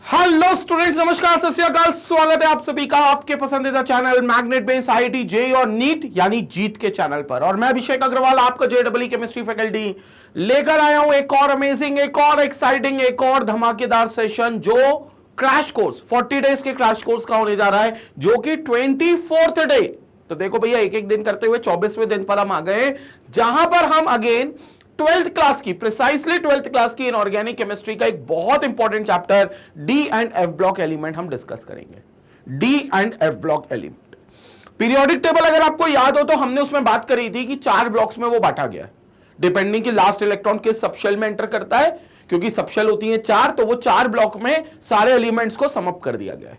Hello students, नमस्कार, सत श्री अकाल। स्वागत है आप सभी का आपके पसंदीदा channel magnet base IIT JEE और नीट यानी जीत के चैनल पर। और मैं अभिषेक अग्रवाल आपका जेईई केमिस्ट्री फैकल्टी लेकर आया हूं एक और अमेजिंग, एक और एक्साइटिंग, एक और धमाकेदार सेशन जो क्रैश कोर्स 40 डेज के क्रैश कोर्स का होने जा रहा है, जो कि 24th डे। तो देखो भैया, एक एक दिन करते हुए 24वें दिन पर हम आ गए, जहां पर हम अगेन 12th क्लास की, प्रिसाइसली 12th क्लास की इनऑर्गेनिक केमिस्ट्री का एक बहुत important chapter D and F block element हम डिस्कस करेंगे। D and F block element periodic table अगर आपको याद हो तो हमने उसमें बात करी थी कि 4 ब्लॉक्स में वो बांटा गया है, डिपेंडिंग कि लास्ट इलेक्ट्रॉन किस सबशेल में एंटर करता है, क्योंकि सबशेल होती है 4, तो वो 4 ब्लॉक में सारे एलिमेंट्स को समअप कर दिया गया है,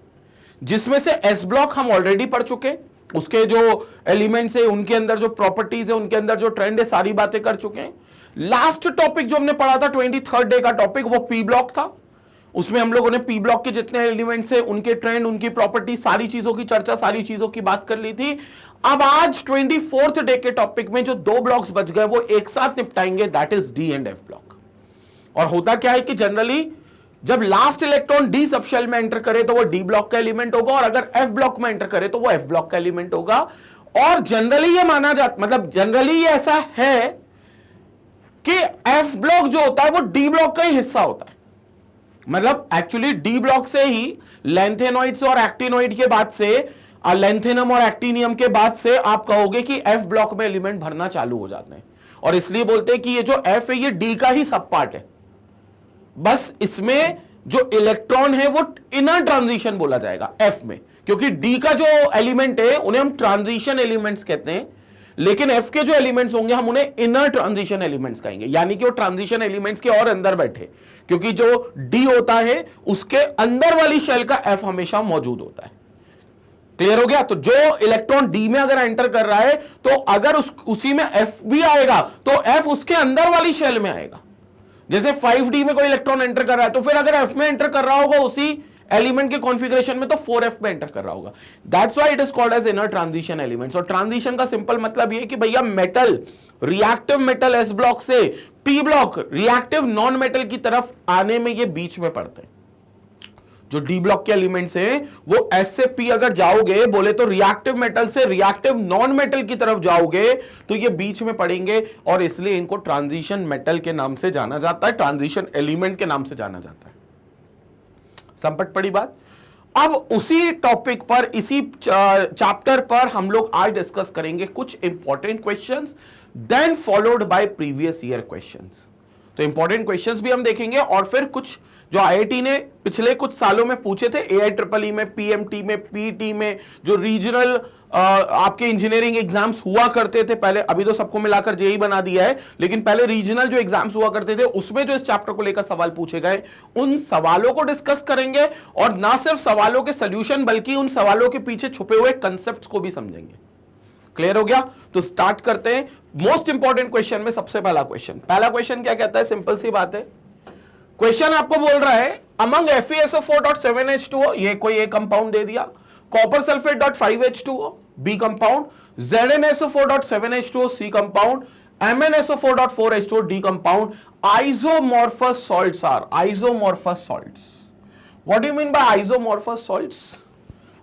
जिसमें से एस ब्लॉक हम ऑलरेडी पढ़ चुके, उसके जो एलिमेंट्स है उनके अंदर जो प्रॉपर्टीज है, उनके अंदर जो ट्रेंड है, सारी बातें कर चुके हैं। लास्ट टॉपिक जो हमने पढ़ा था 23rd डे का टॉपिक, वो पी ब्लॉक था। उसमें हम लोगों ने पी ब्लॉक के जितने एलिमेंट्स है, उनके ट्रेंड, उनकी प्रॉपर्टी, सारी चीजों की चर्चा, सारी चीजों की बात कर ली थी। अब आज 24th डे के टॉपिक में जो 2 ब्लॉक्स बच गए वो एक साथ निपटाएंगे, that is D and F block. और होता क्या है कि जनरली जब लास्ट इलेक्ट्रॉन डी सबशेल में एंटर करे तो वो डी ब्लॉक का एलिमेंट होगा, और अगर एफ ब्लॉक में एंटर करे तो वो एफ ब्लॉक का एलिमेंट होगा। और जनरली ये माना जाता, मतलब जनरली ये ऐसा है कि एफ ब्लॉक जो होता है वो डी ब्लॉक का ही हिस्सा होता है। मतलब एक्चुअली डी ब्लॉक से ही लेंथेनॉइड्स और एक्टिनॉइड के बाद से, लेंथेनम और एक्टिनियम के बाद से आप कहोगे कि एफ ब्लॉक में एलिमेंट भरना चालू हो जाते हैं। और इसलिए बोलते हैं कि ये जो एफ है ये डी का ही सब पार्ट है, बस इसमें जो इलेक्ट्रॉन है वो इनर ट्रांजिशन बोला जाएगा एफ में, क्योंकि डी का जो एलिमेंट है उन्हें हम ट्रांजिशन एलिमेंट्स कहते हैं, लेकिन एफ के जो एलिमेंट्स होंगे हम उन्हें इनर ट्रांजिशन एलिमेंट्स कहेंगे, यानी कि वो ट्रांजिशन एलिमेंट्स के और अंदर बैठे, क्योंकि जो डी होता है उसके अंदर वाली शेल का एफ हमेशा मौजूद होता है। क्लियर हो गया? तो जो इलेक्ट्रॉन डी में अगर एंटर कर रहा है तो अगर उसी में एफ भी आएगा तो एफ उसके अंदर वाली शेल में आएगा। जैसे 5D में कोई इलेक्ट्रॉन एंटर कर रहा है तो फिर अगर एफ में एंटर कर रहा होगा उसी एलिमेंट के कॉन्फ़िगरेशन में तो 4f में एंटर कर रहा होगा। That's why it is called as inner transition elements. और ट्रांजिशन का सिंपल मतलब ये कि भैया metal, reactive metal S block से P block reactive non metal की तरफ आने में ये बीच में पड़ते हैं। जो डी ब्लॉक के एलिमेंट्स हैं वो एस से पी अगर जाओगे, बोले तो रिएक्टिव मेटल से रिएक्टिव नॉन मेटल की तरफ जाओगे तो ये बीच में पड़ेंगे, और इसलिए इनको ट्रांजिशन मेटल के नाम से जाना जाता है, ट्रांजिशन एलिमेंट के नाम से जाना जाता है। संपट पड़ी बात। अब उसी टॉपिक पर, इसी चैप्टर पर हम लोग आज डिस्कस करेंगे कुछ important questions, then followed by previous year questions. तो इंपॉर्टेंट क्वेश्चंस भी हम देखेंगे, और फिर कुछ जो आईआईटी ने पिछले कुछ सालों में पूछे थे, AIEEE में, PMT में, PET में, जो रीजनल आपके इंजीनियरिंग एग्जाम्स हुआ करते थे पहले, अभी तो सबको मिलाकर जेईई बना दिया है, लेकिन पहले रीजनल जो एग्जाम्स हुआ करते थे उसमें जो इस चैप्टर को लेकर सवाल पूछे गए, उन सवालों को डिस्कस करेंगे, और ना सिर्फ सवालों के सॉल्यूशन बल्कि उन सवालों के पीछे छुपे हुए कंसेप्ट्स को भी समझेंगे। क्लियर हो गया? तो स्टार्ट करते हैं मोस्ट इंपॉर्टेंट क्वेश्चन में। सबसे पहला क्वेश्चन क्या कहता है? सिंपल सी बात है। क्वेश्चन आपको बोल रहा है अमंग FeSO4.7H2O, ये कोई एक कंपाउंड दे दिया, copper sulphate .5H2O B compound, ZnSO4.7H2O C compound, MnSO4.4H2O D compound, isomorphous salts are, isomorphous salts. What do you mean by isomorphous salts?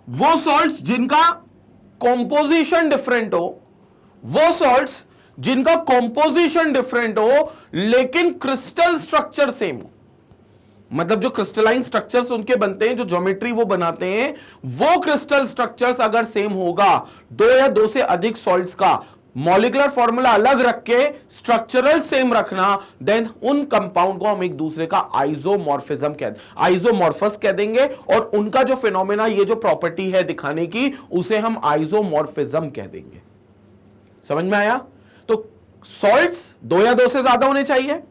वो सॉल्ट्स जिनका कॉम्पोजिशन डिफरेंट हो, वो सॉल्ट्स जिनका कॉम्पोजिशन डिफरेंट हो लेकिन क्रिस्टल स्ट्रक्चर सेम हो। मतलब जो क्रिस्टलाइन स्ट्रक्चर्स उनके बनते हैं, जो ज्योमेट्री वो बनाते हैं, वो क्रिस्टल स्ट्रक्चर्स अगर सेम होगा, 2 या 2 से अधिक सॉल्ट्स का मॉलिक्यूलर फॉर्मूला अलग रख के स्ट्रक्चरल सेम रखना, देन उन कंपाउंड को हम एक दूसरे का आइसोमॉर्फस कह देंगे, और उनका जो फिनोमेना, ये जो प्रॉपर्टी है दिखाने की, उसे हम आइसोमॉर्फिज्म कह देंगे। समझ में आया? तो सॉल्ट्स 2 या 2 से ज्यादा होने चाहिए,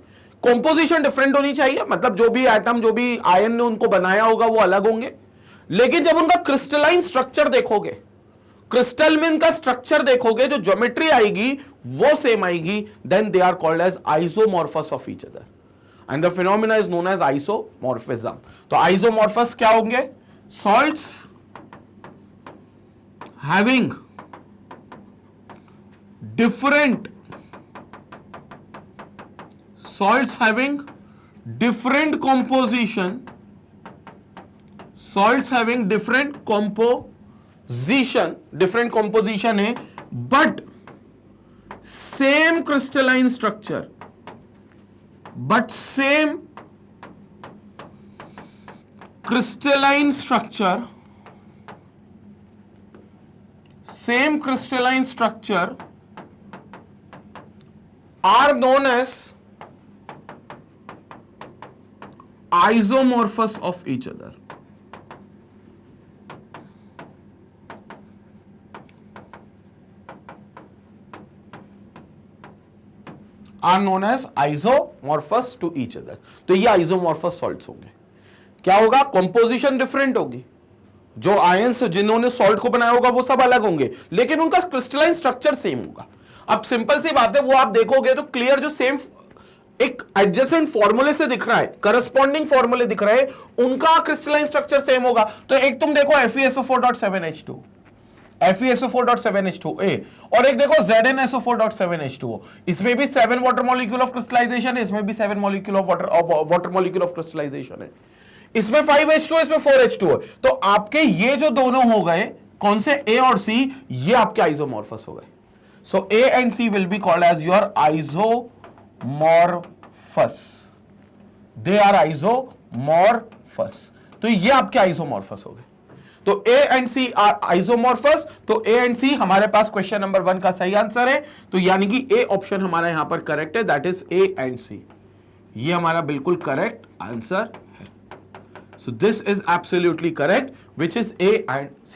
कॉम्पोजिशन डिफरेंट होनी चाहिए, मतलब जो भी एटम, जो भी आयन ने उनको बनाया होगा वो अलग होंगे, लेकिन जब उनका क्रिस्टलाइन स्ट्रक्चर देखोगे, क्रिस्टल में इनका स्ट्रक्चर देखोगे, जो ज्योमेट्री आएगी वो सेम आएगी, then they are called as isomorphous of each other, and the phenomena is known as isomorphism. तो आइसोमॉर्फस क्या होंगे? Salts having different salts having different composition salts having different composition है, but same crystalline structure, same crystalline structure are known as isomorphous of each other. Are known as isomorphous to each other. तो ये isomorphous salts होंगे. क्या होगा? Composition different होगी, जो ions जिन्होंने salt को बनाया होगा वो सब अलग होंगे, लेकिन उनका क्रिस्टलाइन स्ट्रक्चर सेम होगा. अब सिंपल सी बात है, वो आप देखोगे तो क्लियर जो सेम एक एडजेसेंट फॉर्मूले से दिख रहा है, करस्पॉन्डिंग फॉर्मूले दिख रहे हैं, उनका क्रिस्टलाइन स्ट्रक्चर सेम होगा. तो एक तुम देखो FeSO4.7H2, FeSO4.7H2A, और एक देखो ZnSO4.7H2O. इसमें भी 7 वाटर मॉलिक्यूल ऑफ क्रिस्टलाइजेशन है, इसमें भी 7 molecule of water molecule of crystallization है. इसमें 5H2, इसमें 4H2O. तो आपके ये जो दोनों हो गए, कौन से A और C, ये आपके आइसोमॉर्फस हो गए. So A and C will be called as your isomorphous. They are isomorphous. तो ये आपके आइसोमॉर्फस हो गए. तो A and C are isomorphous. तो A एंड C हमारे पास क्वेश्चन नंबर 1 का सही आंसर है. तो यानी कि A ऑप्शन हमारा यहां पर करेक्ट है, that is A and C. ये हमारा बिल्कुल करेक्ट आंसर है. So this is absolutely correct, which is A and C.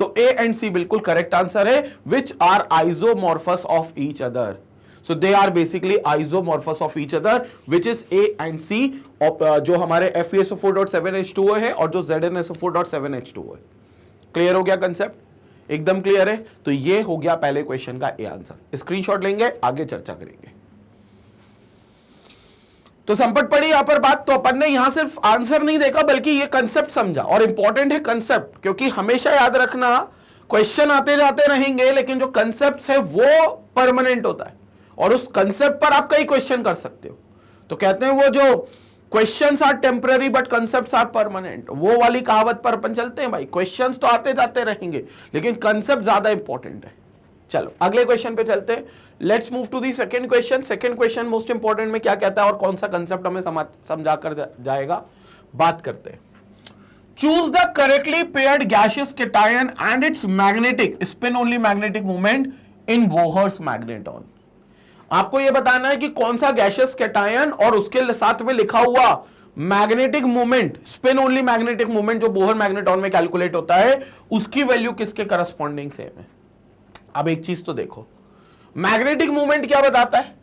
तो A and C बिल्कुल correct answer है, which are isomorphous of each other. So they are basically isomorphous of each other, which is A and C. जो हमारे FeSO4.7H2O है और जो ZnSO4.7H2O है. Clear हो गया कंसेप्ट? एकदम क्लियर है. तो ये हो गया पहले क्वेश्चन का ए आंसर. स्क्रीनशॉट लेंगे, आगे चर्चा करेंगे. तो संपट पड़ी यहां पर बात. तो अपन ने यहां सिर्फ आंसर नहीं देखा, बल्कि ये कंसेप्ट समझा. और इंपॉर्टेंट है कंसेप्ट, क्योंकि हमेशा याद रखना क्वेश्चन आते जाते रहेंगे, लेकिन जो कंसेप्ट है वो परमानेंट होता है, और उस कंसेप्ट पर आप कई क्वेश्चन कर सकते हो. तो कहते हैं वो जो questions are temporary but concepts are permanent, वो वाली कहावत पर अपन चलते हैं भाई. क्वेश्चंस तो आते जाते रहेंगे, लेकिन कंसेप्ट ज्यादा इंपॉर्टेंट है. चलो अगले क्वेश्चन पे चलते हैं. Let's move to the second question. Second question most important में क्या कहता है और कौन सा कंसेप्ट हमें समझा कर जाएगा, बात करते हैं. Choose the correctly paired gaseous cation and it's magnetic spin only magnetic movement in Bohr's magneton. आपको यह बताना है कि कौन सा गैसियस कैटायन और उसके साथ में लिखा हुआ magnetic movement, spin only magnetic movement जो बोहर मैग्नेटॉन में कैलकुलेट होता है, उसकी वैल्यू किसके करस्पॉन्डिंग सेम है. अब एक चीज तो देखो, मैग्नेटिक मूवमेंट क्या बताता है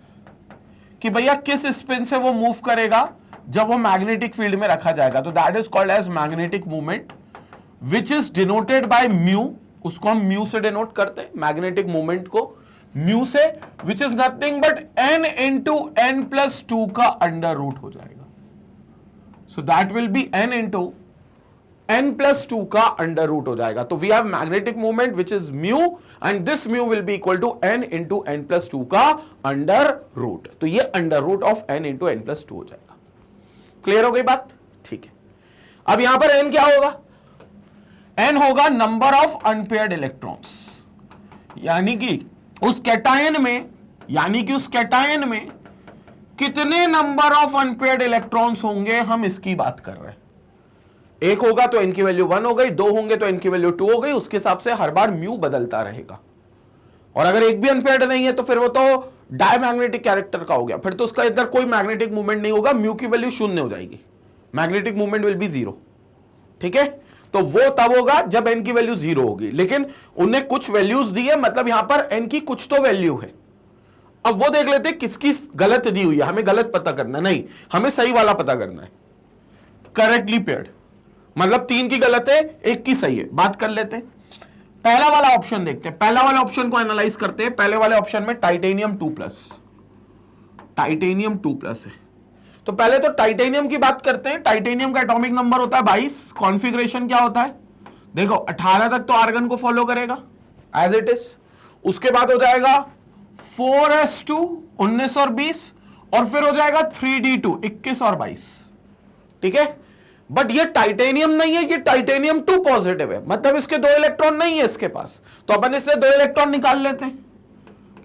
कि भैया किस स्पिन से वो मूव करेगा जब वो मैग्नेटिक फील्ड में रखा जाएगा. तो that is called as magnetic movement, which is denoted by mu. उसको हम म्यू से डिनोट करते हैं, मैग्नेटिक मूवमेंट को म्यू से, which is nothing but n into n+2 का अंडर रूट हो जाएगा. So that will be n into n+2 का अंडर रूट हो जाएगा. तो we have magnetic movement which is mu, and this mu will be equal to n into n+2 का under root. तो ये under root of n into n+2 हो जाएगा. Clear हो गई बात? ठीक है. अब यहां पर n क्या होगा? n होगा नंबर ऑफ अनपेयर्ड इलेक्ट्रॉन्स. यानी कि उस कैटायन में कितने नंबर ऑफ अनपेयर्ड इलेक्ट्रॉन्स होंगे, हम इसकी बात कर रहे हैं. एक होगा तो n की वैल्यू 1 हो गई, 2 होंगे तो n की वैल्यू 2 हो गई. उसके हिसाब से हर बार म्यू बदलता रहेगा. और अगर एक भी अनपेयर्ड नहीं है तो फिर वो तो डायमैग्नेटिक कैरेक्टर का हो गया, फिर तो उसका इधर कोई मैग्नेटिक मूवमेंट नहीं होगा, म्यू की वैल्यू 0 हो जाएगी, मैग्नेटिक मूवमेंट विल बी 0. ठीक है. तो वो तब होगा जब n की वैल्यू 0 होगी. लेकिन उन्हें कुछ वैल्यूज दी है, मतलब यहां पर n की कुछ तो वैल्यू है. अब वो देख लेते हैं किसकी गलत दी हुई है. हमें गलत पता करना नहीं, हमें सही वाला पता करना है. करेक्टली पेयर्ड मतलब 3 की गलत है, 1 की सही है. बात कर लेते हैं. पहला वाला ऑप्शन देखते हैं, पहला वाला ऑप्शन को एनालाइज करते हैं. पहले वाले ऑप्शन में टाइटेनियम 2+ है. तो पहले तो टाइटेनियम की बात करते हैं. टाइटेनियम का एटॉमिक नंबर होता है 22. कॉन्फ़िगरेशन क्या होता है? देखो 18 तक तो आर्गन को फॉलो करेगा एज इट इज. उसके बाद हो जाएगा 4s2 19 और 20, और फिर हो जाएगा 3d2 21 और 22. ठीक है. बट ये टाइटेनियम नहीं है, ये टाइटेनियम 2 पॉजिटिव है, मतलब इसके 2 इलेक्ट्रॉन नहीं है इसके पास, तो अपन इससे 2 इलेक्ट्रॉन निकाल लेते हैं।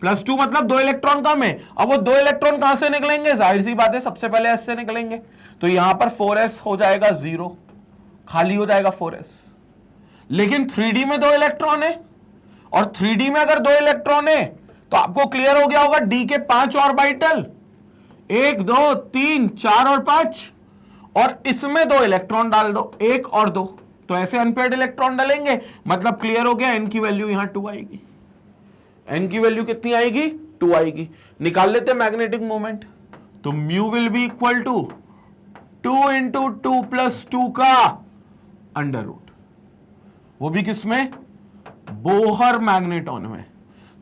+2 मतलब 2 इलेक्ट्रॉन कम है। अब वो 2 इलेक्ट्रॉन कहां से निकलेंगे, जाहिर सी बात है सबसे पहले s से निकलेंगे, तो यहां पर 4s हो जाएगा 0, खाली हो जाएगा 4s। लेकिन 3D में 2 इलेक्ट्रॉन है, और 3D में अगर 2 इलेक्ट्रॉन है तो आपको क्लियर हो गया होगा d के 5 ऑर्बिटल, 1 2 3 4 और 5, और इसमें 2 इलेक्ट्रॉन डाल दो, 1 और 2, तो ऐसे अनपेयर्ड इलेक्ट्रॉन डालेंगे, मतलब क्लियर हो गया, n की वैल्यू यहां 2 आएगी। n की वैल्यू कितनी आएगी, 2 आएगी। निकाल लेते हैं मैग्नेटिक मोमेंट, तो mu will be equal to 2 × 2 + 2 का अंडर रूट, वो भी किसमें, बोहर मैग्नेटॉन में।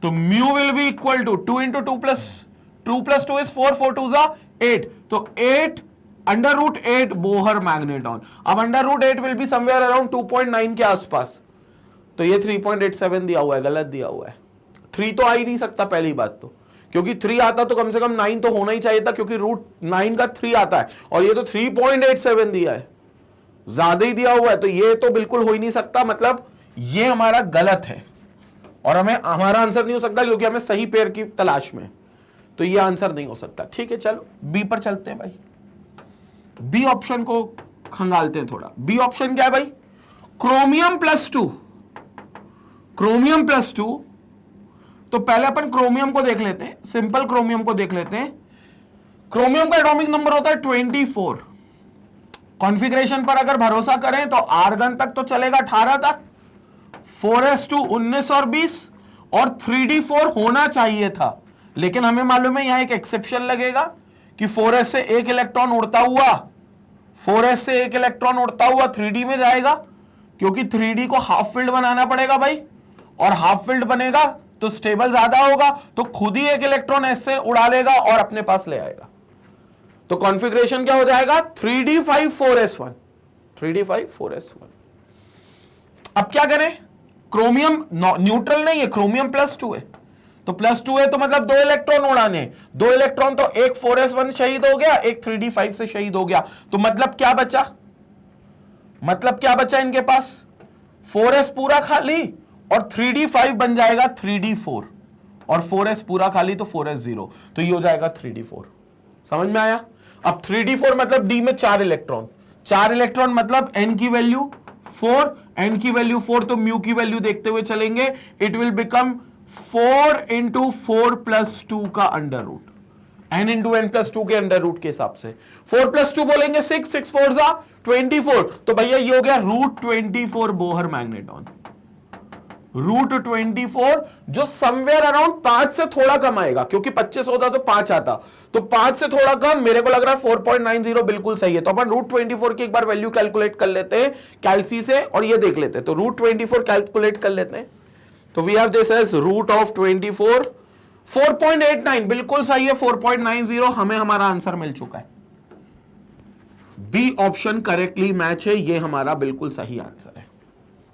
तो mu will be equal to 2 × 2 + 2 + 2 is 4, 4 2 8, तो 8 √8 बोहर मैग्नेटॉन। अब √8 विल बी समवेयर अराउंड 2.9 के आसपास, तो ये 3.87 दिया हुआ है, गलत दिया हुआ है। 3 तो आ ही नहीं सकता पहली बात तो, क्योंकि 3 आता तो कम से कम 9 तो होना ही चाहिए था, क्योंकि √9 का 3 आता है, और ये तो 3.87 दिया है, ज्यादा ही दिया हुआ है, तो ये तो बिल्कुल हो ही नहीं सकता, मतलब ये हमारा गलत है, और हमारा आंसर नहीं हो सकता, क्योंकि हमें सही पेयर की तलाश में, तो ये आंसर नहीं हो सकता। ठीक है, चलो बी पर चलते हैं भाई। बी ऑप्शन को खंगालते हैं थोड़ा। बी ऑप्शन क्या है भाई, क्रोमियम +2, क्रोमियम +2। तो पहले अपन क्रोमियम को देख लेते हैं, सिंपल क्रोमियम को देख लेते हैं। क्रोमियम का एटॉमिक नंबर होता है 24। कॉन्फ़िगरेशन पर अगर भरोसा करें तो आर्गन तक तो चलेगा 18 तक, 4s2 19 और 20, और 3d4 होना चाहिए था, लेकिन हमें मालूम है यहां एक एक्सेप्शन लगेगा कि 4s से एक इलेक्ट्रॉन उड़ता हुआ, 4s से एक इलेक्ट्रॉन उड़ता हुआ 3d में जाएगा, क्योंकि 3d को हाफ फील्ड बनाना पड़ेगा भाई, और हाफ फील्ड बनेगा तो स्टेबल ज्यादा होगा, तो खुद ही एक इलेक्ट्रॉन s से उड़ा लेगा और अपने पास ले आएगा। तो कॉन्फ़िगरेशन क्या हो जाएगा, 3d5 4s1, 3d5 4s1। अब क्या करें, क्रोमियम न्यूट्रल नहीं है, क्रोमियम +2 है, तो +2 है तो मतलब 2 इलेक्ट्रॉन उड़ाने, 2 इलेक्ट्रॉन, तो एक 4s1 शहीद हो गया, एक 3d5 से शहीद हो गया, तो मतलब क्या बचा, मतलब क्या बचा इनके पास, 4s पूरा खाली, और 3d5 बन जाएगा 3d4, और 4s पूरा खाली तो 4s0, तो ये हो जाएगा 3d4। समझ में आया। अब 3d4 मतलब d में 4 इलेक्ट्रॉन, 4 इलेक्ट्रॉन मतलब n की वैल्यू 4, n की वैल्यू 4, तो म्यू की वैल्यू देखते हुए चलेंगे, इट विल बिकम 4 × 4 + 2 का अंडर रूट, n × n + 2 के अंडर रूट के हिसाब से। 4 + 2 बोलेंगे 6, 6 4 24, तो भैया ये हो गया √24 बोहर मैग्नेटॉन, √24, जो समवेयर अराउंड 5 से थोड़ा कम आएगा, क्योंकि 25 होता तो 5 आता, तो 5 से थोड़ा कम, मेरे को लग रहा है 4.90 बिल्कुल सही है। तो अपन √24 की एक बार वैल्यू कैलकुलेट कर लेते हैं कैलसी से, और ये देख लेते हैं, तो √24 कैलकुलेट कर लेते हैं, तो वी हैव दिस एज √24, 4.89 बिल्कुल सही है, 4.90 हमें हमारा आंसर मिल चुका है। बी ऑप्शन करेक्टली मैच है, ये हमारा बिल्कुल सही आंसर है।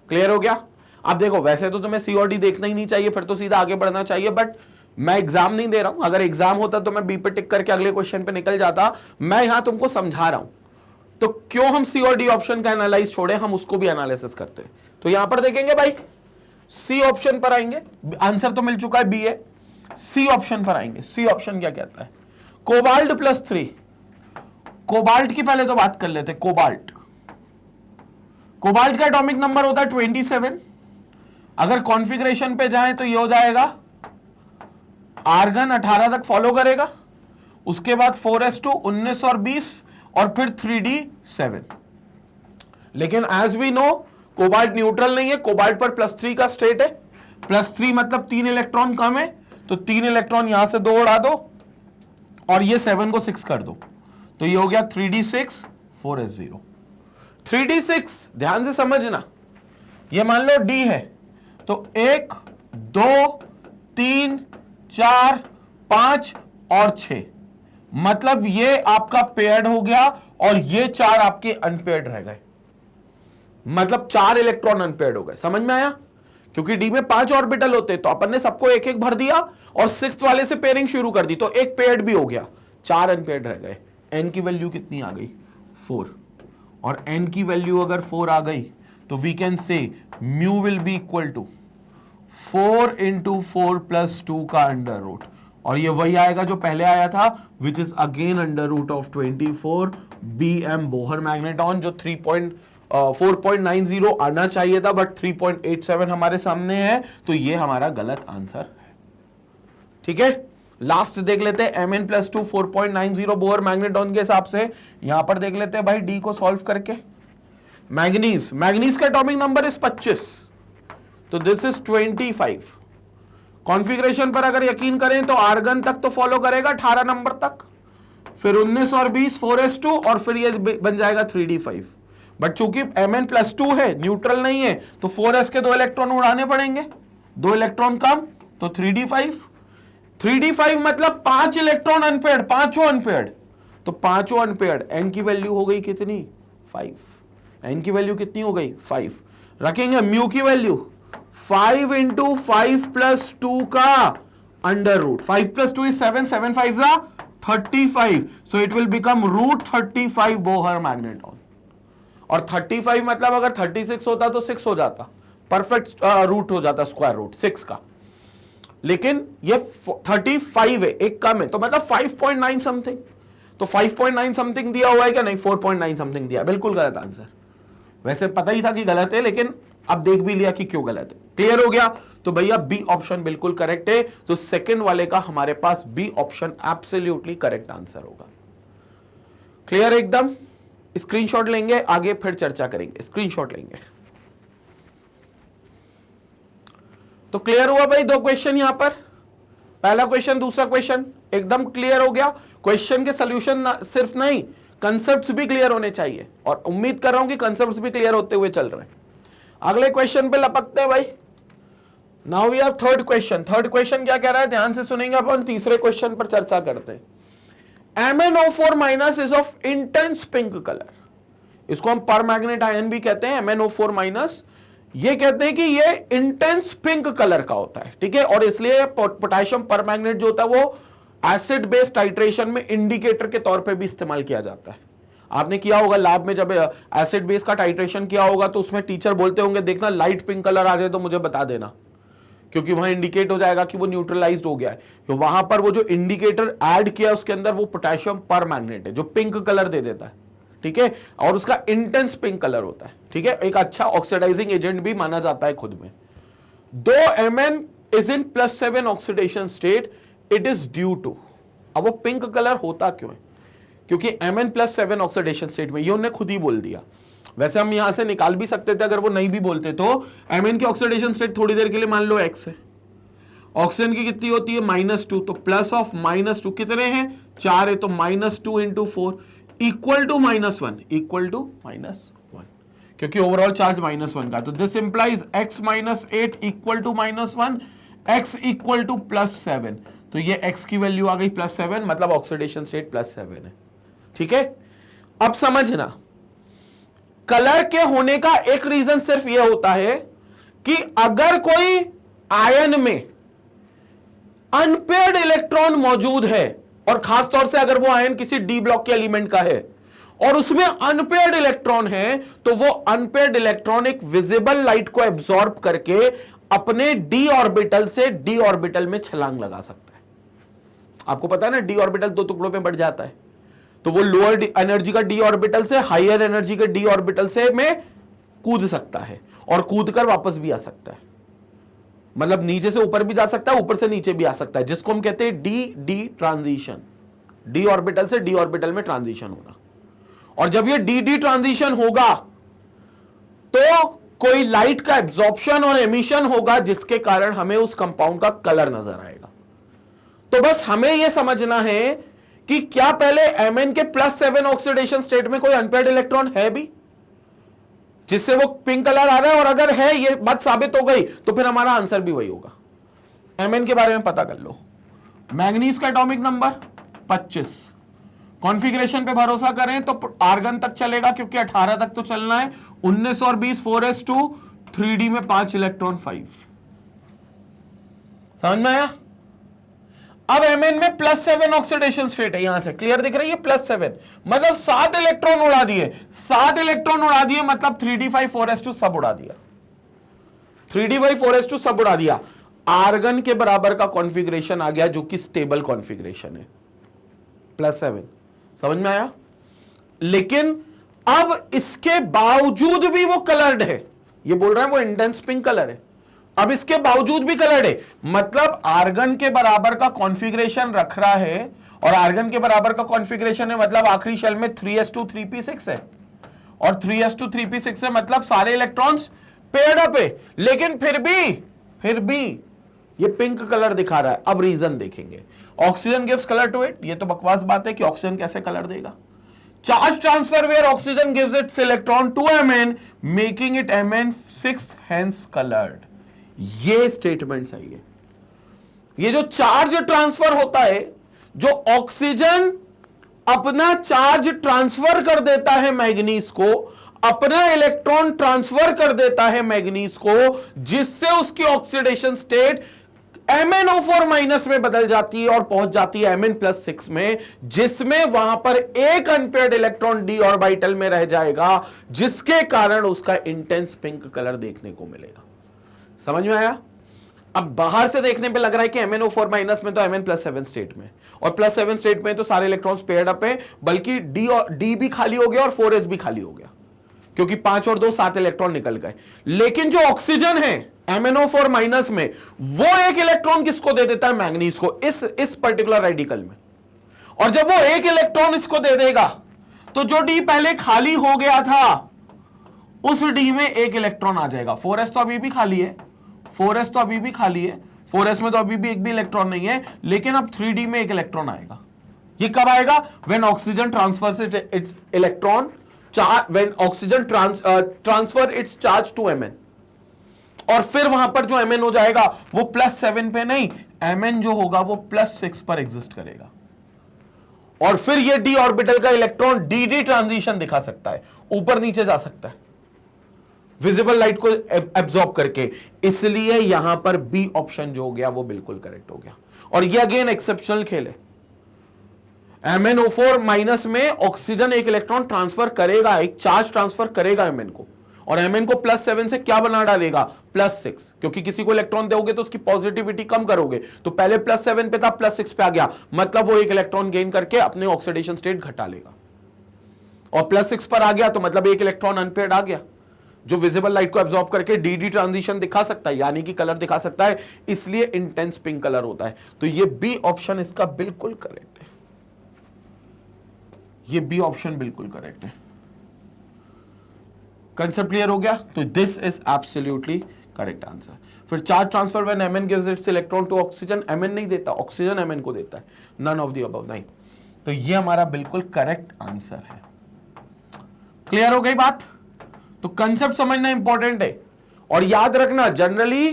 क्लियर हो गया। अब देखो, वैसे तो तुम्हें सी और डी देखना ही नहीं चाहिए, फिर तो सीधा आगे बढ़ना चाहिए, बट मैं एग्जाम नहीं दे रहा हूं, अगर एग्जाम होता तो मैं बी पे टिक करके अगले क्वेश्चन पे निकल जाता, मैं यहां तुमको समझा रहा हूं, तो क्यों हम सी और डी ऑप्शन का एनालाइज छोड़े, हम उसको भी एनालिसिस करते हैं। तो यहां पर देखेंगे भाई, सी ऑप्शन पर आएंगे, आंसर तो मिल चुका है बी है, सी ऑप्शन पर आएंगे। सी ऑप्शन क्या कहता है, कोबाल्ट +3, कोबाल्ट की पहले तो बात कर लेते हैं। कोबाल्ट, कोबाल्ट का एटॉमिक नंबर होता है 27, अगर कॉन्फ़िगरेशन पे जाएं तो ये हो जाएगा, आर्गन 18 तक फॉलो करेगा, उसके बाद 4s2 19 और 20, और फिर 3d7। लेकिन as we know cobalt neutral नहीं है, कोबाल्ट पर +3 का स्टेट है, +3 मतलब 3 इलेक्ट्रॉन कम है, तो 3 इलेक्ट्रॉन यहां से 2 उड़ा दो, और ये 7 को 6 कर दो, तो ये हो गया 3d6 4s0। 3d6 ध्यान से समझना, ये मान लो d है, तो 1 2 3 4 5 और 6, मतलब ये आपका पेयर्ड हो गया, और ये 4 आपके अनपेयर्ड रह गए, मतलब 4 इलेक्ट्रॉन अनपेयर्ड हो गए। समझ में आया, क्योंकि डी में 5 ऑर्बिटल होते, तो अपन ने सबको एक एक भर दिया, और 6th वाले से पेयरिंग शुरू कर दी, तो एक पेयर्ड भी हो गया, 4 अनपेयर्ड रह गए। एन की वैल्यू कितनी आ गई, 4, और n की वैल्यू अगर 4 आ गई तो we can say mu will be equal to 4 into 4 plus 2 का अंडर रूट, और ये वही आएगा जो पहले आया था, which is again under root of 24 BM Bohr magneton, जो 4.90 आना चाहिए था बट 3.87 हमारे सामने है, तो ये हमारा गलत आंसर है। ठीक है, लास्ट देख लेते हैं Mn+2 4.90 बोहर मैग्नेटॉन के हिसाब से। यहां पर देख लेते हैं भाई डी को सॉल्व करके। मैग्नीज का एटॉमिक नंबर इज 25, तो दिस इज 25। कॉन्फ़िगरेशन पर अगर यकीन करें तो आर्गन तक तो फॉलो करेगा 18 नंबर तक, फिर 19 और 20 4s2, और फिर ये बन जाएगा 3d5। बट चूंकि Mn+2 है, न्यूट्रल नहीं है, तो 4s के 2 इलेक्ट्रॉन उड़ाने पड़ेंगे, 2 इलेक्ट्रॉन कम, तो 3d5। 3d5 मतलब 5 इलेक्ट्रॉन अनपेयर्ड, पांचों अनपेयर्ड, तो पांचों अनपेयर्ड। n की वैल्यू हो गई कितनी? 5। n की वैल्यू कितनी हो गई? 5। रखेंगे म्यू की वैल्यू 5 इंटू 5 प्लस 2 का under root. 5 plus 2 is 7, 7 5 35, so it will become root 35 Bohr magneton. और 35 मतलब अगर 36 होता तो 6 हो जाता, परफेक्ट रूट हो जाता, स्क्वायर रूट 6 का, लेकिन ये 35 है, एक कम है, तो मतलब 5.9 समथिंग। तो 5.9 समथिंग दिया हुआ है क्या? नहीं, 4.9 समथिंग दिया, बिल्कुल गलत आंसर। वैसे पता ही था कि गलत है, लेकिन अब देख भी लिया कि क्यों गलत है। क्लियर हो गया? तो भैया बी ऑप्शन बिल्कुल करेक्ट है, तो सेकंड वाले का हमारे पास B option absolutely correct answer होगा। क्लियर एकदम? स्क्रीनशॉट लेंगे, आगे फिर चर्चा करेंगे, स्क्रीनशॉट लेंगे। तो क्लियर हुआ भाई? 2 क्वेश्चन यहां पर, पहला क्वेश्चन, दूसरा क्वेश्चन एकदम क्लियर हो गया। क्वेश्चन के सॉल्यूशन सिर्फ नहीं, कंसेप्ट्स भी क्लियर होने चाहिए, और उम्मीद कर रहा हूं कि कंसेप्ट्स भी क्लियर होते हुए चल रहे हैं। अगले क्वेश्चन पे लपकते हैं भाई। Now we have third question. Third question क्या कह रहा है? ध्यान से सुनेंगे अपन, तीसरे क्वेश्चन पर चर्चा करते हैं। MnO4 minus is of intense pink colour, इसको हम पर मैग्नेट आयन भी कहते हैं। MnO4 माइनस, ये कहते हैं कि ये इंटेंस पिंक कलर का होता है, ठीक है, और इसलिए पोटेशियम पर मैग्नेट जो होता है वो एसिड बेस्ड टाइट्रेशन में इंडिकेटर के तौर पे भी इस्तेमाल किया जाता है। आपने किया होगा लैब में, जब एसिड बेस का टाइट्रेशन किया होगा तो उसमें टीचर बोलते होंगे देखना लाइट पिंक कलर आ जाए तो मुझे बता देना, क्योंकि वहां इंडिकेट हो जाएगा कि वो न्यूट्रलाइज्ड हो गया है। तो वहां पर वो जो इंडिकेटर ऐड किया उसके अंदर वो पोटेशियम पर मैग्नेट है जो पिंक कलर दे देता है, ठीक है, और उसका इंटेंस पिंक कलर होता है, ठीक है, एक अच्छा ऑक्सीडाइजिंग एजेंट भी माना जाता है खुद में। दो Mn is in +7 oxidation state, it is due to, अब वो पिंक कलर होता क्यों है? क्योंकि Mn+7 ऑक्सीडेशन स्टेट में, ये उन्होंने खुद ही बोल दिया। वैसे हम यहां से निकाल भी सकते थे अगर वो नहीं भी बोलते, तो Mn की ऑक्सीडेशन स्टेट थोड़ी देर के लिए मान लो x है, ऑक्सीजन की कितनी होती है? -2, तो प्लस ऑफ -2 कितने हैं? 4 है, तो -2 into 4 equal to -1, equal to -1, क्योंकि ओवरऑल चार्ज -1 का, तो this implies x -8 equal to -1, x equal to +7, तो ये x की वैल्यू आ गई +7, मतलब ऑक्सीडेशन स्टेट +7 है, ठीक है। अब समझना, कलर के होने का एक रीजन सिर्फ यह होता है कि अगर कोई आयन में अनपेयर्ड इलेक्ट्रॉन मौजूद है, और खासतौर से अगर वो आयन किसी डी ब्लॉक के एलिमेंट का है और उसमें अनपेयर्ड इलेक्ट्रॉन है, तो वो अनपेयर्ड इलेक्ट्रॉन एक विजिबल लाइट को एब्सॉर्ब करके अपने डी ऑर्बिटल से डी ऑर्बिटल में छलांग लगा सकता है। आपको पता है ना, डी ऑर्बिटल 2 टुकड़ों में बढ़ जाता है, तो वो लोअर एनर्जी का डी ऑर्बिटल से हायर एनर्जी के डी ऑर्बिटल से में कूद सकता है, और कूद कर वापस भी आ सकता है, मतलब नीचे से ऊपर भी जा सकता है, ऊपर से नीचे भी आ सकता है, जिसको हम कहते हैं D D transition, D orbital से डी ऑर्बिटल में ट्रांजिशन होना। और जब ये डी डी ट्रांजिशन होगा तो कोई लाइट का एब्जॉर्प्शन और एमिशन होगा, जिसके कारण हमें उस कंपाउंड का कलर नजर आएगा। तो बस हमें यह समझना है कि क्या पहले Mn के +7 ऑक्सीडेशन स्टेट में कोई अनपेयर्ड इलेक्ट्रॉन है भी जिससे वो पिंक कलर आ रहा है, और अगर है, ये बात साबित हो गई, तो फिर हमारा आंसर भी वही होगा। Mn के बारे में पता कर लो। मैग्नीज का एटॉमिक नंबर 25, कॉन्फ़िगरेशन पे भरोसा करें तो आर्गन तक चलेगा, क्योंकि 18 तक तो चलना है। 19 और 20 4s2, 3d में 5 इलेक्ट्रॉन 5। समझ में आया? अब Mn में +7 ऑक्सीडेशन स्टेट है, यहां से क्लियर दिख रही है, +7 मतलब 7 इलेक्ट्रॉन उड़ा दिए, 7 इलेक्ट्रॉन उड़ा दिए मतलब 3d5 सब उड़ा दिया, 3d5 सब उड़ा दिया। आर्गन के बराबर का कॉन्फ़िगरेशन आ गया जो कि स्टेबल कॉन्फ़िगरेशन है, +7, समझ में आया। लेकिन अब इसके बावजूद भी वो कलर्ड है, ये बोल रहा है वो इंटेंस पिंक कलर है, अब इसके बावजूद भी कलर्ड है, मतलब आर्गन के बराबर का कॉन्फ़िगरेशन रख रहा है, और आर्गन के बराबर का कॉन्फ़िगरेशन है मतलब आखिरी शेल में 3s2 3p6 है, और 3s2 3p6 है मतलब सारे इलेक्ट्रॉन्स पेयर्ड अप है, लेकिन फिर भी ये पिंक कलर दिखा रहा है। अब रीजन देखेंगे, oxygen gives colour to it, ये तो बकवास बात है कि ऑक्सीजन कैसे कलर देगा। Charge transfer where oxygen gives its electron to Mn making it Mn6 hence coloured, ये स्टेटमेंट सही है। ये जो चार्ज ट्रांसफर होता है, जो ऑक्सीजन अपना चार्ज ट्रांसफर कर देता है मैग्नीज को, अपना इलेक्ट्रॉन ट्रांसफर कर देता है मैग्नीज को, जिससे उसकी ऑक्सीडेशन स्टेट MnO4- में बदल जाती है और पहुंच जाती है Mn+6 में, जिसमें वहां पर एक अनपेयर्ड इलेक्ट्रॉन d ऑर्बिटल में रह जाएगा, जिसके कारण उसका इंटेंस पिंक कलर देखने को मिलेगा। समझ में आया। अब बाहर से देखने पे लग रहा है कि MnO4- में तो Mn+7 स्टेट में, और +7 स्टेट में तो सारे इलेक्ट्रॉन्स पेयर्ड अप है, बल्कि D भी खाली हो गया और 4s भी खाली हो गया, क्योंकि 5 और 2 7 इलेक्ट्रॉन निकल गए। लेकिन जो ऑक्सीजन है MnO4- में, वो एक इलेक्ट्रॉन किसको दे देता है, मैंगनीज को, इस पर्टिकुलर रेडिकल में। और जब वो एक इलेक्ट्रॉन इसको दे देगा, तो जो D पहले खाली हो गया था, उस D में एक इलेक्ट्रॉन आ जाएगा। 4s तो अभी भी खाली है, 4s तो अभी भी खाली है, 4s में तो अभी भी एक भी इलेक्ट्रॉन नहीं है, लेकिन अब 3D में एक इलेक्ट्रॉन आएगा। ये कब आएगा? When oxygen transfers its electron, when oxygen transfer its charge to Mn, और फिर वहां पर जो Mn हो जाएगा वो +7 पे नहीं, Mn जो होगा वो +6 पर एग्जिस्ट करेगा, और फिर ये d ऑर्बिटल का इलेक्ट्रॉन dd ट्रांजिशन दिखा सकता है, ऊपर नीचे जा सकता है विजिबल लाइट को एब्जॉर्ब करके। इसलिए यहां पर बी ऑप्शन जो हो गया वो बिल्कुल करेक्ट हो गया। और ये अगेन एक्सेप्शनल खेल है, MnO4- में ऑक्सीजन एक इलेक्ट्रॉन ट्रांसफर करेगा, एक चार्ज ट्रांसफर करेगा Mn को, और Mn को +7 से क्या बना डालेगा, +6, क्योंकि किसी को इलेक्ट्रॉन दोगे तो उसकी पॉजिटिविटी कम करोगे, तो पहले +7 पे था, +6 पे आ गया, मतलब वो एक इलेक्ट्रॉन गेन करके अपने ऑक्सीडेशन स्टेट घटा लेगा, और +6 पर आ गया तो मतलब एक इलेक्ट्रॉन अनपेयर्ड आ गया, जो विजिबल लाइट को एब्जॉर्ब करके dd ट्रांजिशन दिखा सकता है, यानी कि कलर दिखा सकता है, इसलिए इंटेंस पिंक कलर होता है। तो ये बी ऑप्शन इसका बिल्कुल करेक्ट है, ये बी ऑप्शन बिल्कुल करेक्ट है। कंसेप्ट क्लियर हो गया? तो this is absolutely correct answer. फिर charge transfer when Mn gives its electron to oxygen, Mn नहीं देता, ऑक्सीजन Mn को देता है, नन ऑफ द अबव, नहीं। तो ये हमारा बिल्कुल करेक्ट आंसर है। क्लियर हो गई बात? तो कंसेप्ट समझना इंपॉर्टेंट है, और याद रखना जनरली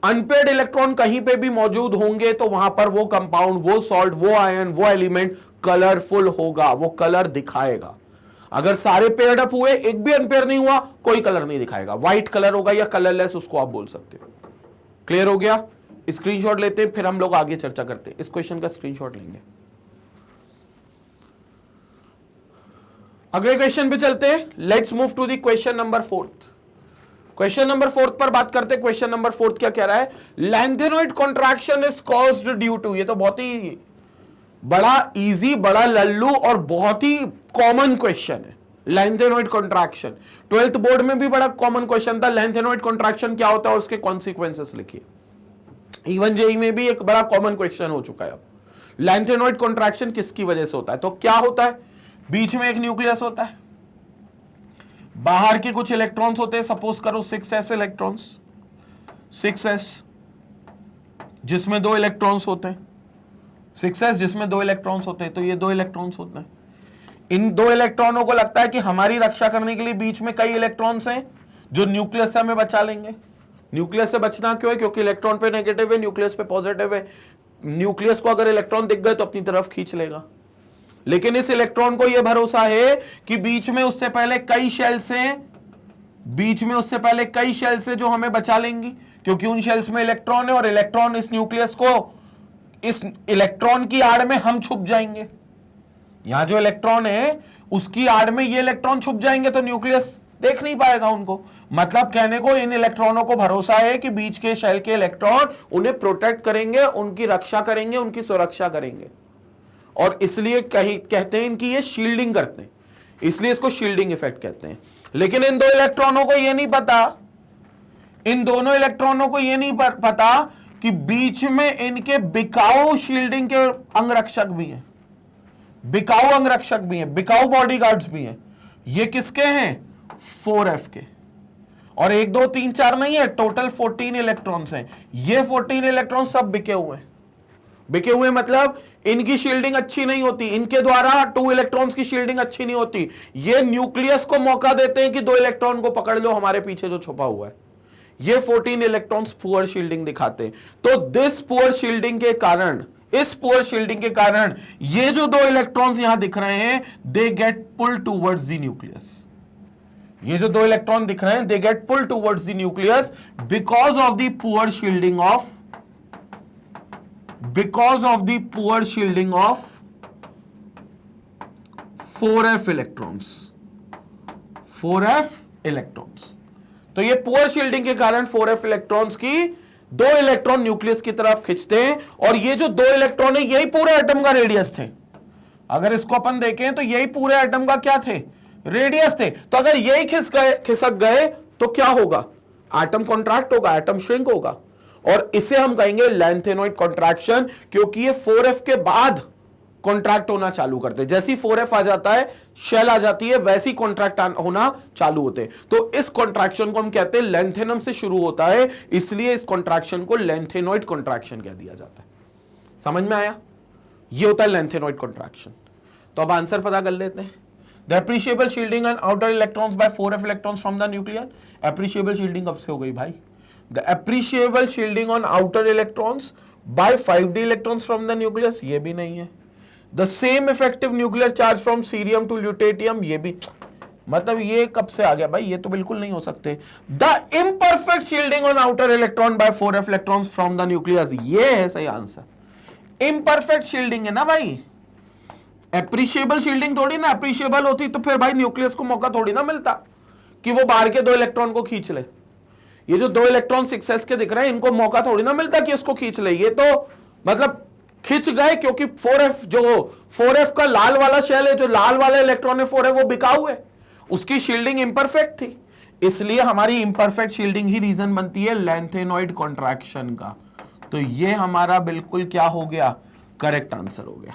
अनपेयर्ड इलेक्ट्रॉन कहीं पे भी मौजूद होंगे तो वहां पर वो कंपाउंड, वो सॉल्ट, वो आयन, वो एलिमेंट कलरफुल होगा, वो कलर दिखाएगा। अगर सारे पेयर्ड अप हुए, एक भी अनपेयर नहीं हुआ, कोई कलर नहीं दिखाएगा, व्हाइट कलर होगा या कलरलेस, उसको आप बोल सकते हो। क्लियर हो गया? स्क्रीनशॉट लेते हैं, फिर हम लोग आगे चर्चा करते हैं। इस क्वेश्चन का स्क्रीनशॉट लेंगे। अगले क्वेश्चन पे चलते हैं। Let's move to the question number 4। Question number 4 पर बात करते हैं। क्वेश्चन नंबर 4 क्या कह रहा है? Lanthanoid contraction is caused due to, ये तो बहुत ही बड़ा इजी, बड़ा लल्लू और बहुत ही कॉमन क्वेश्चन है। लैंथेनोइड कॉन्ट्रैक्शन 12th बोर्ड में भी बड़ा कॉमन क्वेश्चन था। लैंथेनोइड कॉन्ट्रैक्शन क्या होता है और उसके कॉन्सिक्वेंसेस लिखिए। इवन जेई में भी एक बड़ा कॉमन क्वेश्चन हो चुका है। अब लैंथेनोइड कॉन्ट्रैक्शन किसकी वजह से होता है? तो क्या होता है? बीच में एक न्यूक्लियस होता है, बाहर के कुछ इलेक्ट्रॉन्स होते हैं, सपोज करो 6s इलेक्ट्रॉन्स, 6s जिसमें 2 इलेक्ट्रॉन्स होते हैं, 6s जिसमें 2 इलेक्ट्रॉन्स होते हैं, तो ये 2 इलेक्ट्रॉन्स होते हैं। इन 2 इलेक्ट्रॉनों को लगता है कि हमारी रक्षा करने के लिए बीच में कई इलेक्ट्रॉन्स हैं जो न्यूक्लियस से हमें बचा लेंगे। न्यूक्लियस से बचना क्यों है? क्योंकि इलेक्ट्रॉन पे नेगेटिव है, न्यूक्लियस पे पॉजिटिव है। न्यूक्लियस को अगर इलेक्ट्रॉन दिख गए तो अपनी तरफ खींच लेगा। लेकिन इस इलेक्ट्रॉन को यह भरोसा है कि बीच में उससे पहले कई शेल्स हैं, बीच में उससे पहले कई शेल्स हैं जो हमें बचा लेंगी, क्योंकि उन शेल्स में इलेक्ट्रॉन है और इलेक्ट्रॉन इस न्यूक्लियस को इस इलेक्ट्रॉन की आड़ में हम छुप जाएंगे, यहां जो इलेक्ट्रॉन है उसकी आड़ में ये इलेक्ट्रॉन छुप जाएंगे, तो न्यूक्लियस देख नहीं पाएगा उनको। मतलब कहने को इन इलेक्ट्रॉनों को भरोसा है कि बीच के शेल के इलेक्ट्रॉन उन्हें प्रोटेक्ट करेंगे, उनकी रक्षा करेंगे, उनकी सुरक्षा करेंगे, और इसलिए कहते हैं इनकी ये शील्डिंग करते हैं, इसलिए इसको शील्डिंग इफेक्ट कहते हैं। लेकिन इन दो इलेक्ट्रॉनों को ये नहीं पता, इन दोनों इलेक्ट्रॉनों को ये नहीं पता कि बीच में इनके बिकाऊ शील्डिंग के अंगरक्षक भी हैं, बिकाऊ अंगरक्षक भी हैं, बिकाऊ बॉडीगार्ड्स भी हैं। ये किसके हैं? 4f के। और 1 2 3 4 नहीं है, टोटल 14 इलेक्ट्रॉन्स हैं। ये 14 इलेक्ट्रॉन सब बिके हुए हैं। बिके हुए मतलब इनकी शील्डिंग अच्छी नहीं होती, इनके द्वारा 2 इलेक्ट्रॉन्स की शील्डिंग अच्छी नहीं होती। ये न्यूक्लियस को मौका देते हैं कि 2 इलेक्ट्रॉन को पकड़ लो, हमारे पीछे जो छुपा हुआ है। ये 14 इलेक्ट्रॉन्स पुअर शील्डिंग दिखाते हैं। तो दिस पुअर शील्डिंग के कारण, इस पुअर शील्डिंग के कारण ये जो 2 इलेक्ट्रॉन्स यहां दिख रहे हैं, they get pull towards the nucleus. ये जो 2 इलेक्ट्रॉन दिख रहे हैं, they get pull towards the nucleus because of the poor shielding of, because of the poor shielding of 4f electrons, 4f electrons। तो ये पुअर शील्डिंग के कारण 4f electrons की 2 इलेक्ट्रॉन न्यूक्लियस की तरफ खींचते हैं, और ये जो 2 इलेक्ट्रॉन है यही पूरे एटम का रेडियस थे। अगर इसको अपन देखें तो यही पूरे एटम का क्या थे? रेडियस थे। तो अगर यही खिसक गए तो क्या होगा? एटम कॉन्ट्रैक्ट होगा, एटम श्रिंक होगा, और इसे हम कहेंगे लैंथेनॉइड कॉन्ट्रैक्शन, क्योंकि ये 4f के बाद कॉन्ट्रैक्ट होना चालू करते हैं। जैसी 4f आ जाता है, शेल आ जाती है, वैसी कॉन्ट्रैक्ट होना चालू होते हैं। तो इस कॉन्ट्रैक्शन को हम कहते हैं लैंथेनम से शुरू होता है, इसलिए इस कॉन्ट्रैक्शन को लैंथेनॉइड कॉन्ट्रैक्शन कह दिया जाता है। समझ में आया? ये होता है लैंथेनॉइड कॉन्ट्रैक्शन। तो अब आंसर पता कर लेते हैं। The appreciable shielding and outer electrons by 4f electrons from the nuclear. Appreciable shielding कब से हो गई भाई? The appreciable shielding on outer electrons by 5d electrons from the nucleus, ये भी नहीं है। The same effective nuclear charge from cerium to lutetium, ये भी, मतलब ये कब से आ गया भाई? ये तो बिल्कुल नहीं हो सकते। The imperfect shielding on outer electron by 4f electrons from the nucleus, ये है सही आंसर। imperfect shielding है ना भाई, appreciable shielding थोड़ी ना। appreciable होती तो फिर भाई न्यूक्लियस को मौका थोड़ी ना मिलता कि वो बाहर के 2 इलेक्ट्रॉन को खींच ले। ये जो 2 इलेक्ट्रॉन 6s के दिख रहे हैं, इनको मौका थोड़ी ना मिलता कि इसको खींच ले। ये तो मतलब खींच गए, क्योंकि 4f का लाल वाला शेल है, जो लाल वाला इलेक्ट्रॉन है 4f, वो बिकाऊ है, उसकी शील्डिंग इंपरफेक्ट थी, इसलिए हमारी इंपरफेक्ट शील्डिंग ही रीजन बनती है लैंथेनॉइड कॉन्ट्रैक्शन का। तो ये हमारा बिल्कुल क्या हो गया? करेक्ट आंसर हो गया।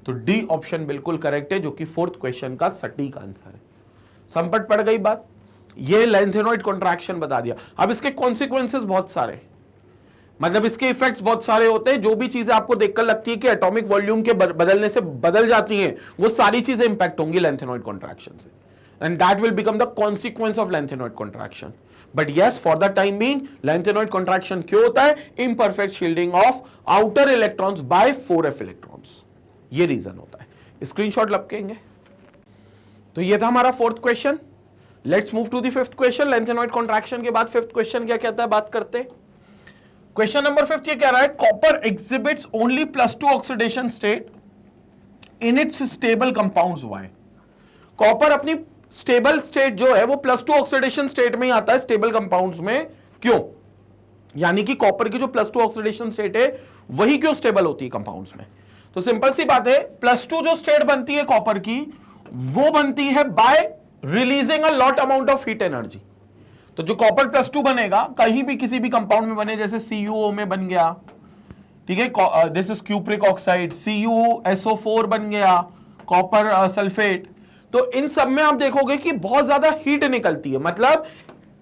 तो डी ऑप्शन बिल्कुल करेक्ट है, जो कि 4th क्वेश्चन का सटीक आंसर है। संपट पड़ गई बात। ये लैंथेनॉइड कॉन्ट्रैक्शन बता दिया। अब इसके कॉन्सिक्वेंसेस बहुत सारे, मतलब इसके इफेक्ट्स बहुत सारे होते हैं। जो भी चीजें आपको देखकर लगती है कि एटॉमिक वॉल्यूम के बदलने से बदल जाती हैं, वो सारी चीजें इंपैक्ट होंगी लैंथेनॉइड कॉन्ट्रैक्शन से, and that will become the consequence of lanthanoid contraction. But yes, for the time being lanthanoid contraction क्यों होता है? Imperfect shielding of outer electrons by 4f electrons, ये रीजन होता है। स्क्रीनशॉट लपकेंगे। तो ये था हमारा 4th question. Let's move to the 5th question. Lanthanoid contraction के बाद 5th क्वेश्चन क्या कहता है, बात करते हैं। क्वेश्चन नंबर 5 ये कह रहा है, copper exhibits only +2 oxidation state in it's stable compounds. Why? Copper अपनी स्टेबल स्टेट जो है वो +2 ऑक्सीडेशन स्टेट में ही आता है स्टेबल कंपाउंड्स में, क्यों? यानी कि कॉपर की जो +2 ऑक्सीडेशन स्टेट है वही क्यों स्टेबल होती है कंपाउंड्स में? तो सिंपल सी बात है, +2 जो स्टेट बनती है कॉपर की, वो बनती है bye releasing a lot amount of heat energy. तो जो कॉपर +2 बनेगा कहीं भी किसी भी कंपाउंड में बने, जैसे CuO में बन गया, ठीक है, this is cupric oxide, CuSO4 बन गया, कॉपर सल्फेट, तो इन सब में आप देखोगे कि बहुत ज्यादा हीट निकलती है। मतलब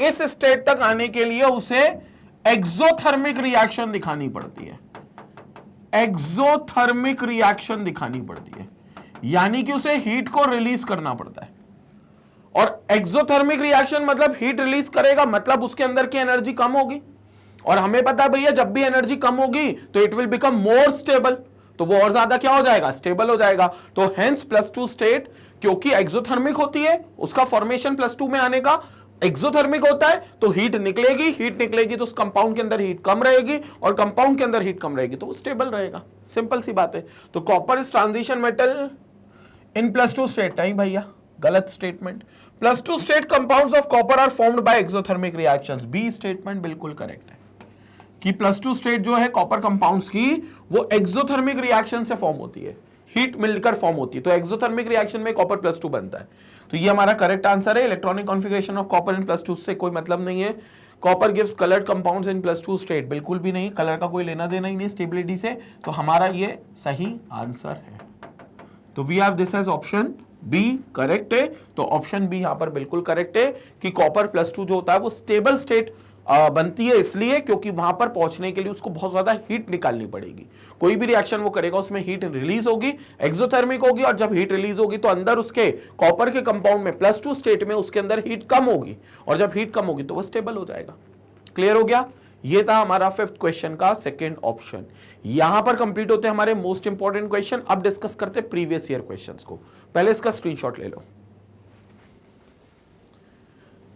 इस स्टेट तक आने के लिए उसे एक्सोथर्मिक रिएक्शन दिखानी पड़ती है, एक्सोथर्मिक रिएक्शन दिखानी पड़ती है, यानी कि उसे हीट को रिलीज करना पड़ता है। और एक्सोथर्मिक रिएक्शन मतलब हीट रिलीज करेगा, मतलब उसके अंदर की एनर्जी कम होगी, और हमें पता है भैया जब भी एनर्जी कम होगी तो it will become more stable, तो वो और ज्यादा क्या हो जाएगा? स्टेबल हो जाएगा। तो हेंस +2 स्टेट, क्योंकि एक्सोथर्मिक होती है, उसका फॉर्मेशन +2 में आने का एक्सोथर्मिक होता है, तो हीट निकलेगी, हीट निकलेगी तो उस कंपाउंड के अंदर हीट कम रहेगी, और कंपाउंड के अंदर हीट कम रहेगी तो वो स्टेबल रहेगा। सिंपल सी बात है। तो copper is transition metal in +2 state, नहीं भैया गलत statement. +2 state compounds of copper are formed by exothermic reactions, B statement बिल्कुल करेक्ट है कि +2 स्टेट जो है कॉपर कंपाउंड्स की वो एक्सोथर्मिक रिएक्शन से फॉर्म होती है, हीट मिलकर फॉर्म होती है। तो एक्सोथर्मिक रिएक्शन में कॉपर +2 बनता है। तो ये हमारा करेक्ट आंसर है। इलेक्ट्रॉनिक कॉन्फ़िगरेशन ऑफ कॉपर इन +2 से कोई मतलब नहीं है। Copper gives coloured compounds in +2 state, बिल्कुल भी नहीं, कलर का कोई लेना देना ही नहीं स्टेबिलिटी से। तो हमारा ये सही आंसर है। तो we have this as option B correct है। तो ऑप्शन बी यहां पर बिल्कुल करेक्ट है कि कॉपर +2 जो होता है वो स्टेबल स्टेट बनती है, इसलिए क्योंकि वहां पर पहुंचने के लिए उसको बहुत ज्यादा हीट निकालनी पड़ेगी। कोई भी रिएक्शन वो करेगा उसमें हीट रिलीज होगी, एक्सोथर्मिक होगी, और जब हीट रिलीज होगी तो अंदर उसके कॉपर के कंपाउंड में +2 स्टेट में उसके अंदर हीट कम होगी, और जब हीट कम होगी तो वो स्टेबल हो जाएगा। क्लियर हो गया? ये था हमारा 5th क्वेश्चन का सेकंड ऑप्शन। यहां पर कंप्लीट होते हैं हमारे मोस्ट इंपॉर्टेंट क्वेश्चन। अब डिस्कस करते हैं प्रीवियस ईयर क्वेश्चंस को। पहले इसका स्क्रीनशॉट ले लो।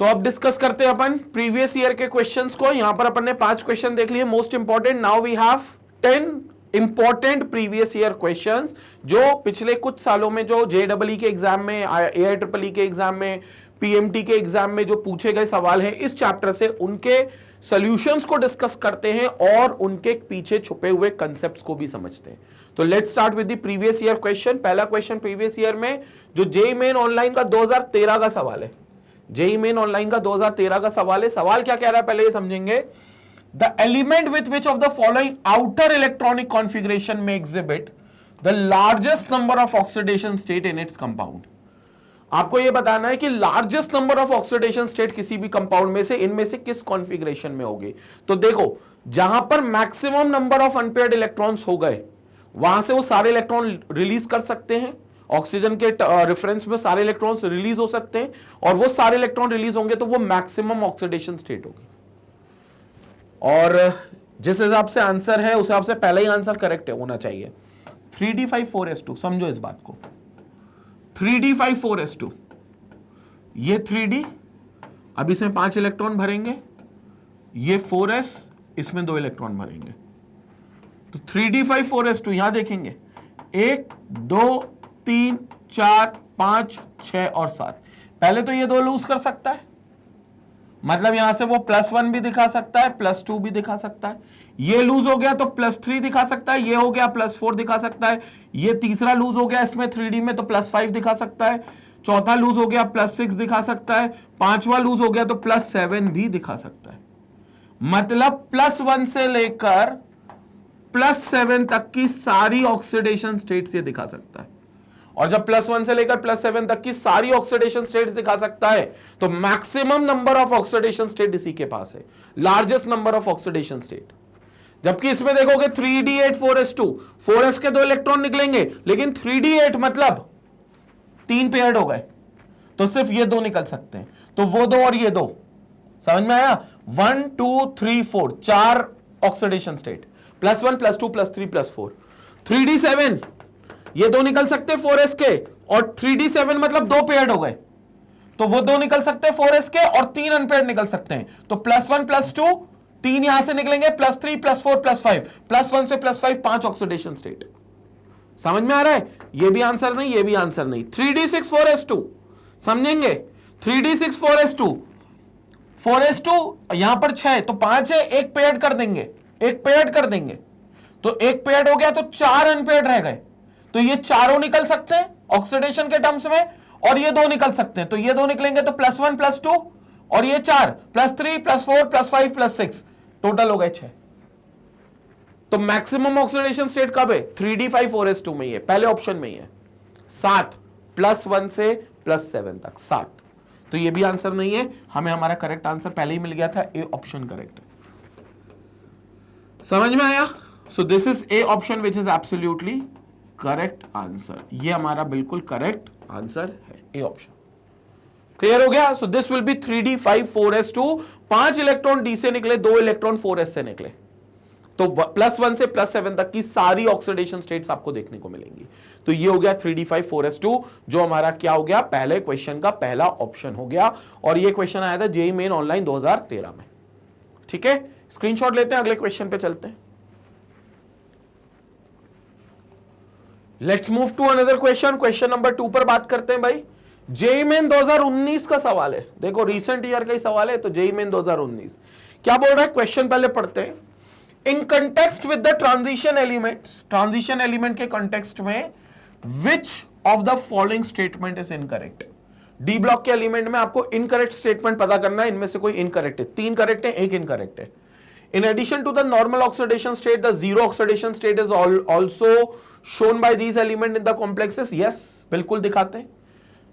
तो अब डिस्कस करते हैं अपन प्रीवियस ईयर के क्वेश्चंस को। यहां पर अपन ने 5 क्वेश्चन देख लिए most important. Now we have 10 important previous year questions जो पिछले कुछ सालों में जो JEE के एग्जाम में, AIEEE के एग्जाम में, PMT के एग्जाम में जो पूछे गए सवाल हैं इस चैप्टर से, उनके सॉल्यूशंस को डिस्कस करते हैं और उनके पीछे छुपे हुए कंसेप्ट्स को भी समझते हैं। तो let's start with the previous year question. पहला क्वेश्चन प्रीवियस ईयर में जो JEE मेन ऑनलाइन का 2013 का सवाल है, JEE मेन ऑनलाइन का 2013 का सवाल है। सवाल क्या कह रहा है पहले ये समझेंगे। The element with which of the following outer electronic configuration में exhibit the largest number of oxidation state in its compound. आपको यह बताना है कि largest number of oxidation state किसी भी कंपाउंड में से इनमें से किस कॉन्फ़िगरेशन में होगी। तो देखो जहां पर maximum number of unpaired electrons हो गए वहां से वो सारे इलेक्ट्रॉन रिलीज कर सकते हैं। ऑक्सीजन के रेफरेंस में सारे इलेक्ट्रॉन्स रिलीज हो सकते हैं, और वो सारे इलेक्ट्रॉन रिलीज होंगे तो वो मैक्सिमम ऑक्सीडेशन स्टेट होगी। और जिस हिसाब से आंसर है उस हिसाब से पहला ही आंसर करेक्ट होना चाहिए। 3d5 4s2, समझो इस बात को। 3d5 4s2, ये 3d, अब इसमें 5 इलेक्ट्रॉन भरेंगे, ये 4s, इसमें 2 इलेक्ट्रॉन भरेंगे। तो 3d5 4s2 यहां देखेंगे 1 2 3 4 5 6 और 7। पहले तो ये 2 लूज कर सकता है, मतलब यहां से वो +1 भी दिखा सकता है, +2 भी दिखा सकता है। ये लूज हो गया तो +3 दिखा सकता है, ये हो गया +4 दिखा सकता है। ये तीसरा लूज हो गया इसमें 3D में तो +5 दिखा सकता है। चौथा लूज हो गया +6 दिखा सकता है। पांचवा लूज हो गया तो +7 भी दिखा सकता है। मतलब +1 से लेकर +7 तक की सारी ऑक्सीडेशन स्टेट्स ये दिखा सकता है। और जब +1 से लेकर +7 तक की सारी ऑक्सीडेशन स्टेट्स दिखा सकता है तो maximum number of oxidation state इसी के पास है, largest number of oxidation state. जबकि इसमें देखोगे 3d8 4s2, 4s के 2 इलेक्ट्रॉन निकलेंगे, लेकिन 3d8 मतलब 3 पेयर्ड हो गए, तो सिर्फ ये 2 निकल सकते हैं। तो वो 2 और ये 2, समझ में आया? 1 2 3 4, 4 ऑक्सीडेशन स्टेट, +1 +2 +3 +4। 3d7 ये 2 निकल सकते हैं 4s के, और 3d7 मतलब 2 पेयर्ड हो गए, तो वो 2 निकल सकते हैं 4s के, और 3 अनपेयर्ड निकल सकते हैं। तो +1 +2 3 यहां से निकलेंगे, +3 +4 +5, +1 से +5 5 ऑक्सीडेशन स्टेट। समझ में आ रहा है? ये भी आंसर नहीं, ये भी आंसर नहीं। 3d6 4s2 समझेंगे। 3d6 4s2, 4s2 यहां पर 6 तो 5 है, एक पेयर्ड कर देंगे, एक पेयर्ड कर देंगे, तो एक पेयर्ड हो गया तो 4 अनपेयर्ड रह गए। तो ये चारों निकल सकते हैं ऑक्सीडेशन के टर्म्स में, और ये 2 निकल सकते हैं। तो ये 2 निकलेंगे तो +1 +2, और ये 4 +3 +4 +5 +6, टोटल हो गए 6। तो मैक्सिमम ऑक्सीडेशन स्टेट कब है? 3d5 4s2 में ही है, पहले ऑप्शन में ही है। 7 +1 से +7 तक 7। तो ये भी आंसर नहीं है, हमें हमारा करेक्ट आंसर पहले ही मिल गया था, ए ऑप्शन करेक्ट है। समझ में आया? So this is A option which is absolutely correct answer. ये हमारा बिल्कुल करेक्ट आंसर है, ए ऑप्शन। क्लियर हो गया? So this will be 3d5 4s2। 5 electron D से निकले, 2 इलेक्ट्रॉन 4s से निकले, तो +1 से +7 तक की सारी ऑक्सीडेशन स्टेट्स आपको देखने को मिलेंगी। तो ये हो गया 3d5 4s2, जो हमारा क्या हो गया, पहले क्वेश्चन का पहला ऑप्शन हो गया। और ये क्वेश्चन आया था JEE मेन ऑनलाइन 2013 में। ठीक है, स्क्रीनशॉट लेते हैं, अगले क्वेश्चन पे चलते हैं। Let's move to another question, question number 2 पर बात करते हैं भाई। जेईई मेन 2019 का सवाल है, देखो रिसेंट ईयर का ही सवाल है, तो जेईई मेन 2019 क्या बोल रहा है, क्वेश्चन पहले पढ़ते हैं। In context with the transition elements, transition element के कंटेक्स्ट में विच of the following statement is incorrect. D block के एलिमेंट में आपको इनकरेक्ट स्टेटमेंट पता करना है, इनमें से कोई इनकरेक्ट है, 3 करेक्ट है, 1 इनकरेक्ट है। In addition to the normal oxidation state, the zero oxidation state is also shown by these elements in the complexes. Yes, बिल्कुल दिखाते हैं।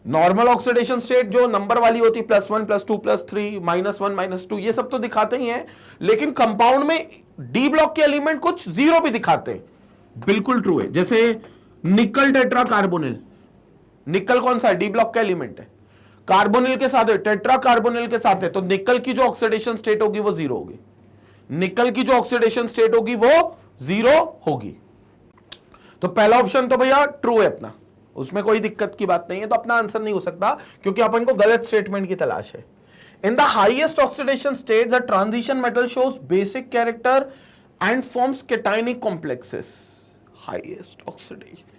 नॉर्मल ऑक्सीडेशन स्टेट जो नंबर वाली होती है, +1 +2 +3 -1 -2, ये सब तो दिखाते ही हैं, लेकिन कंपाउंड में डी ब्लॉक के एलिमेंट कुछ जीरो भी दिखाते हैं। बिल्कुल ट्रू है। जैसे निकल टेट्रा कार्बोनिल, निकल कौन सा है, डी ब्लॉक का एलिमेंट है, कार्बोनिल के साथ है, टेट्रा कार्बोनिल के साथ है, तो निकल की जो ऑक्सीडेशन स्टेट होगी वो जीरो होगी, निकल की जो ऑक्सीडेशन स्टेट होगी वो जीरो होगी। तो पहला ऑप्शन तो भैया ट्रू है अपना, उसमें कोई दिक्कत की बात नहीं है, तो अपना आंसर नहीं हो सकता क्योंकि अपन को गलत स्टेटमेंट की तलाश है। In the highest oxidation state the transition metal shows basic character and forms cationic complexes. Highest oxidation,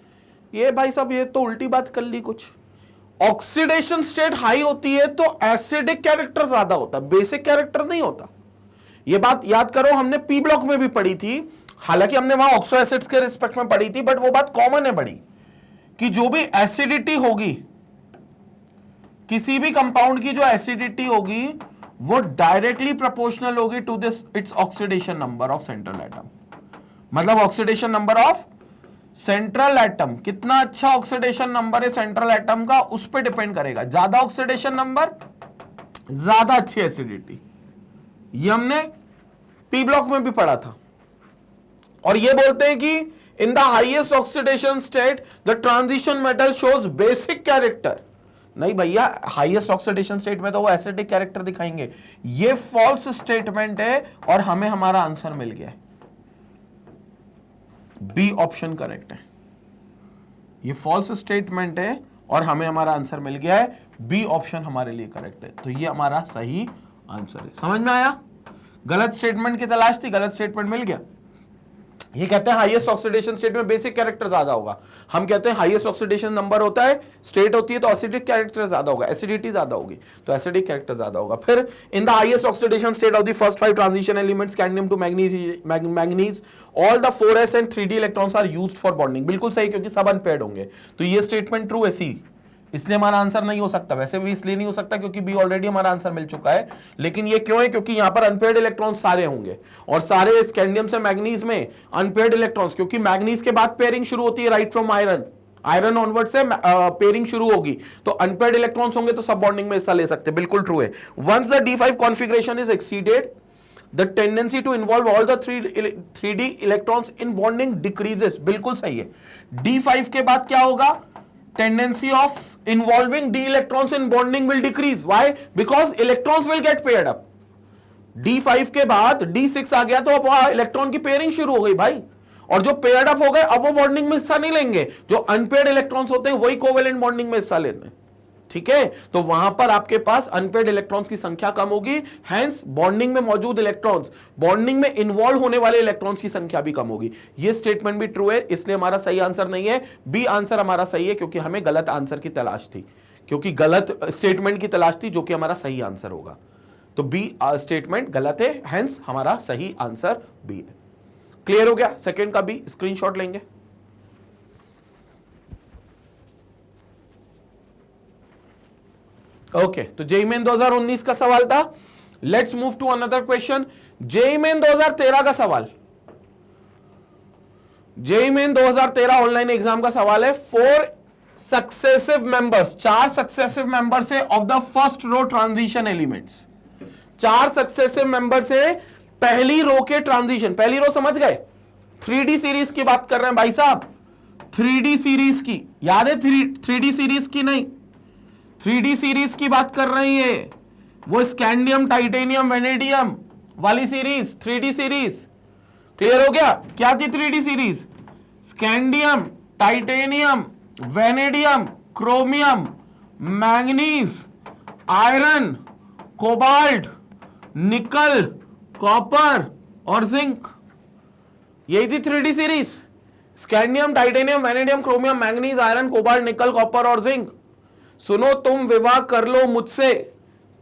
ये भाई साहब ये तो उल्टी बात कर ली कुछ। ऑक्सीडेशन स्टेट हाई होती है तो एसिडिक कैरेक्टर ज्यादा होता है, बेसिक कैरेक्टर नहीं होता। ये बात याद करो, हमने पी ब्लॉक में भी पढ़ी थी, हालांकि हमने वहां ऑक्सो एसिड्स के रिस्पेक्ट में पढ़ी थी, बट वो बात कॉमन है बड़ी, कि जो भी एसिडिटी होगी, किसी भी कंपाउंड की जो एसिडिटी होगी वो डायरेक्टली प्रोपोर्शनल होगी to this its oxidation number of central atom. मतलब oxidation number of central atom, कितना अच्छा ऑक्सीडेशन नंबर है सेंट्रल एटम का, उस पर डिपेंड करेगा। ज्यादा ऑक्सीडेशन नंबर, ज्यादा अच्छी एसिडिटी। ये हमने पी ब्लॉक में भी पढ़ा था। और ये बोलते हैं कि इन the highest oxidation state the transition metal shows basic character. नहीं भैया, हाईएस्ट ऑक्सीडेशन स्टेट में तो वो एसिडिक कैरेक्टर दिखाएंगे। ये फॉल्स स्टेटमेंट है और हमें हमारा आंसर मिल गया है, बी ऑप्शन करेक्ट है। ये फॉल्स स्टेटमेंट है और हमें हमारा आंसर मिल गया है, बी ऑप्शन हमारे लिए करेक्ट है। तो ये हमारा सही आंसर है। समझ में आया? गलत स्टेटमेंट की तलाश थी, गलत स्टेटमेंट मिल गया। ये कहते हैं हाईएस्ट ऑक्सीडेशन स्टेट में बेसिक कैरेक्टर ज्यादा होगा, हम कहते हैं हाईएस्ट ऑक्सीडेशन नंबर होता है, स्टेट होती है तो एसिडिक कैरेक्टर ज्यादा होगा, एसिडिटी ज्यादा होगी तो एसिडिक कैरेक्टर ज्यादा होगा। फिर in the highest oxidation state of the first 5 transition elements cadmium to manganese all the 4s and 3d electrons are used for bonding. बिल्कुल सही, क्योंकि सब अनपेयर्ड होंगे, तो ये स्टेटमेंट ट्रू है, सी। इसलिए हमारा आंसर नहीं हो सकता, वैसे भी इसलिए नहीं हो सकता क्योंकि बी ऑलरेडी हमारा आंसर मिल चुका है। लेकिन ये क्यों है? क्योंकि यहां पर अनपेयर्ड इलेक्ट्रॉन्स सारे होंगे और सारे स्कैंडियम से मैग्नीज में अनपेयर्ड इलेक्ट्रॉन्स, क्योंकि मैग्नीज के बाद पेयरिंग शुरू होती है right from iron, iron onward से पेयरिंग शुरू होगी, तो अनपेयर्ड इलेक्ट्रॉन्स होंगे तो सब बॉन्डिंग में हिस्सा ले सकते हैं। बिल्कुल ट्रू है। Once the D5 configuration is exceeded the tendency to involve all the 3d electrons in bonding decreases. बिल्कुल सही है। D5 के बाद क्या होगा? Tendency of involving d electrons in bonding will decrease. Why? Because electrons will get paired up. D5 के बाद D6 आ गया तो अब वहां इलेक्ट्रॉन की पेयरिंग शुरू हो गई भाई, और जो पेयर्ड अप हो गए अब वो बॉन्डिंग में हिस्सा नहीं लेंगे, जो अनपेयर्ड इलेक्ट्रॉन्स होते हैं वही कोवेलेंट बॉन्डिंग में हिस्सा लेते हैं। ठीक है, तो वहां पर आपके पास अनपेयर्ड इलेक्ट्रॉन्स की संख्या कम होगी, हेंस बॉन्डिंग में मौजूद इलेक्ट्रॉन्स, बॉन्डिंग में इन्वॉल्व होने वाले इलेक्ट्रॉन्स की संख्या भी कम होगी। यह स्टेटमेंट भी ट्रू है, इसलिए हमारा सही आंसर नहीं है, बी आंसर हमारा सही है, क्योंकि हमें गलत आंसर की तलाश थी, क्योंकि गलत स्टेटमेंट की तलाश थी जो कि हमारा सही आंसर होगा। तो बी स्टेटमेंट गलत है, हेंस हमारा सही आंसर बी है। क्लियर हो गया? सेकेंड का बी स्क्रीनशॉट लेंगे। ओके, तो जेईई मेन 2019 का सवाल था। Let's move to another question. JEE Main 2013 का सवाल, जेईई मेन 2013 ऑनलाइन एग्जाम का सवाल है। 4 सक्सेसिव मेंबर्स, 4 सक्सेसिव मेंबर्स है of the first row transition elements. 4 successive member से पहली रो के ट्रांजिशन, पहली रो समझ गए? 3D सीरीज की बात कर रहे हैं भाई साहब, 3D सीरीज की, याद है? 3D सीरीज की नहीं, 3D सीरीज की बात कर रही है, वो स्कैंडियम टाइटेनियम वेनेडियम वाली सीरीज, 3D सीरीज। क्लियर हो गया? क्या थी 3D series? Scandium titanium vanadium chromium manganese iron cobalt निकल कॉपर और जिंक, यही थी 3D series. Scandium, titanium, vanadium, chromium, manganese, iron, cobalt, निकल, कॉपर और जिंक। सुनो तुम विवाह कर लो मुझसे।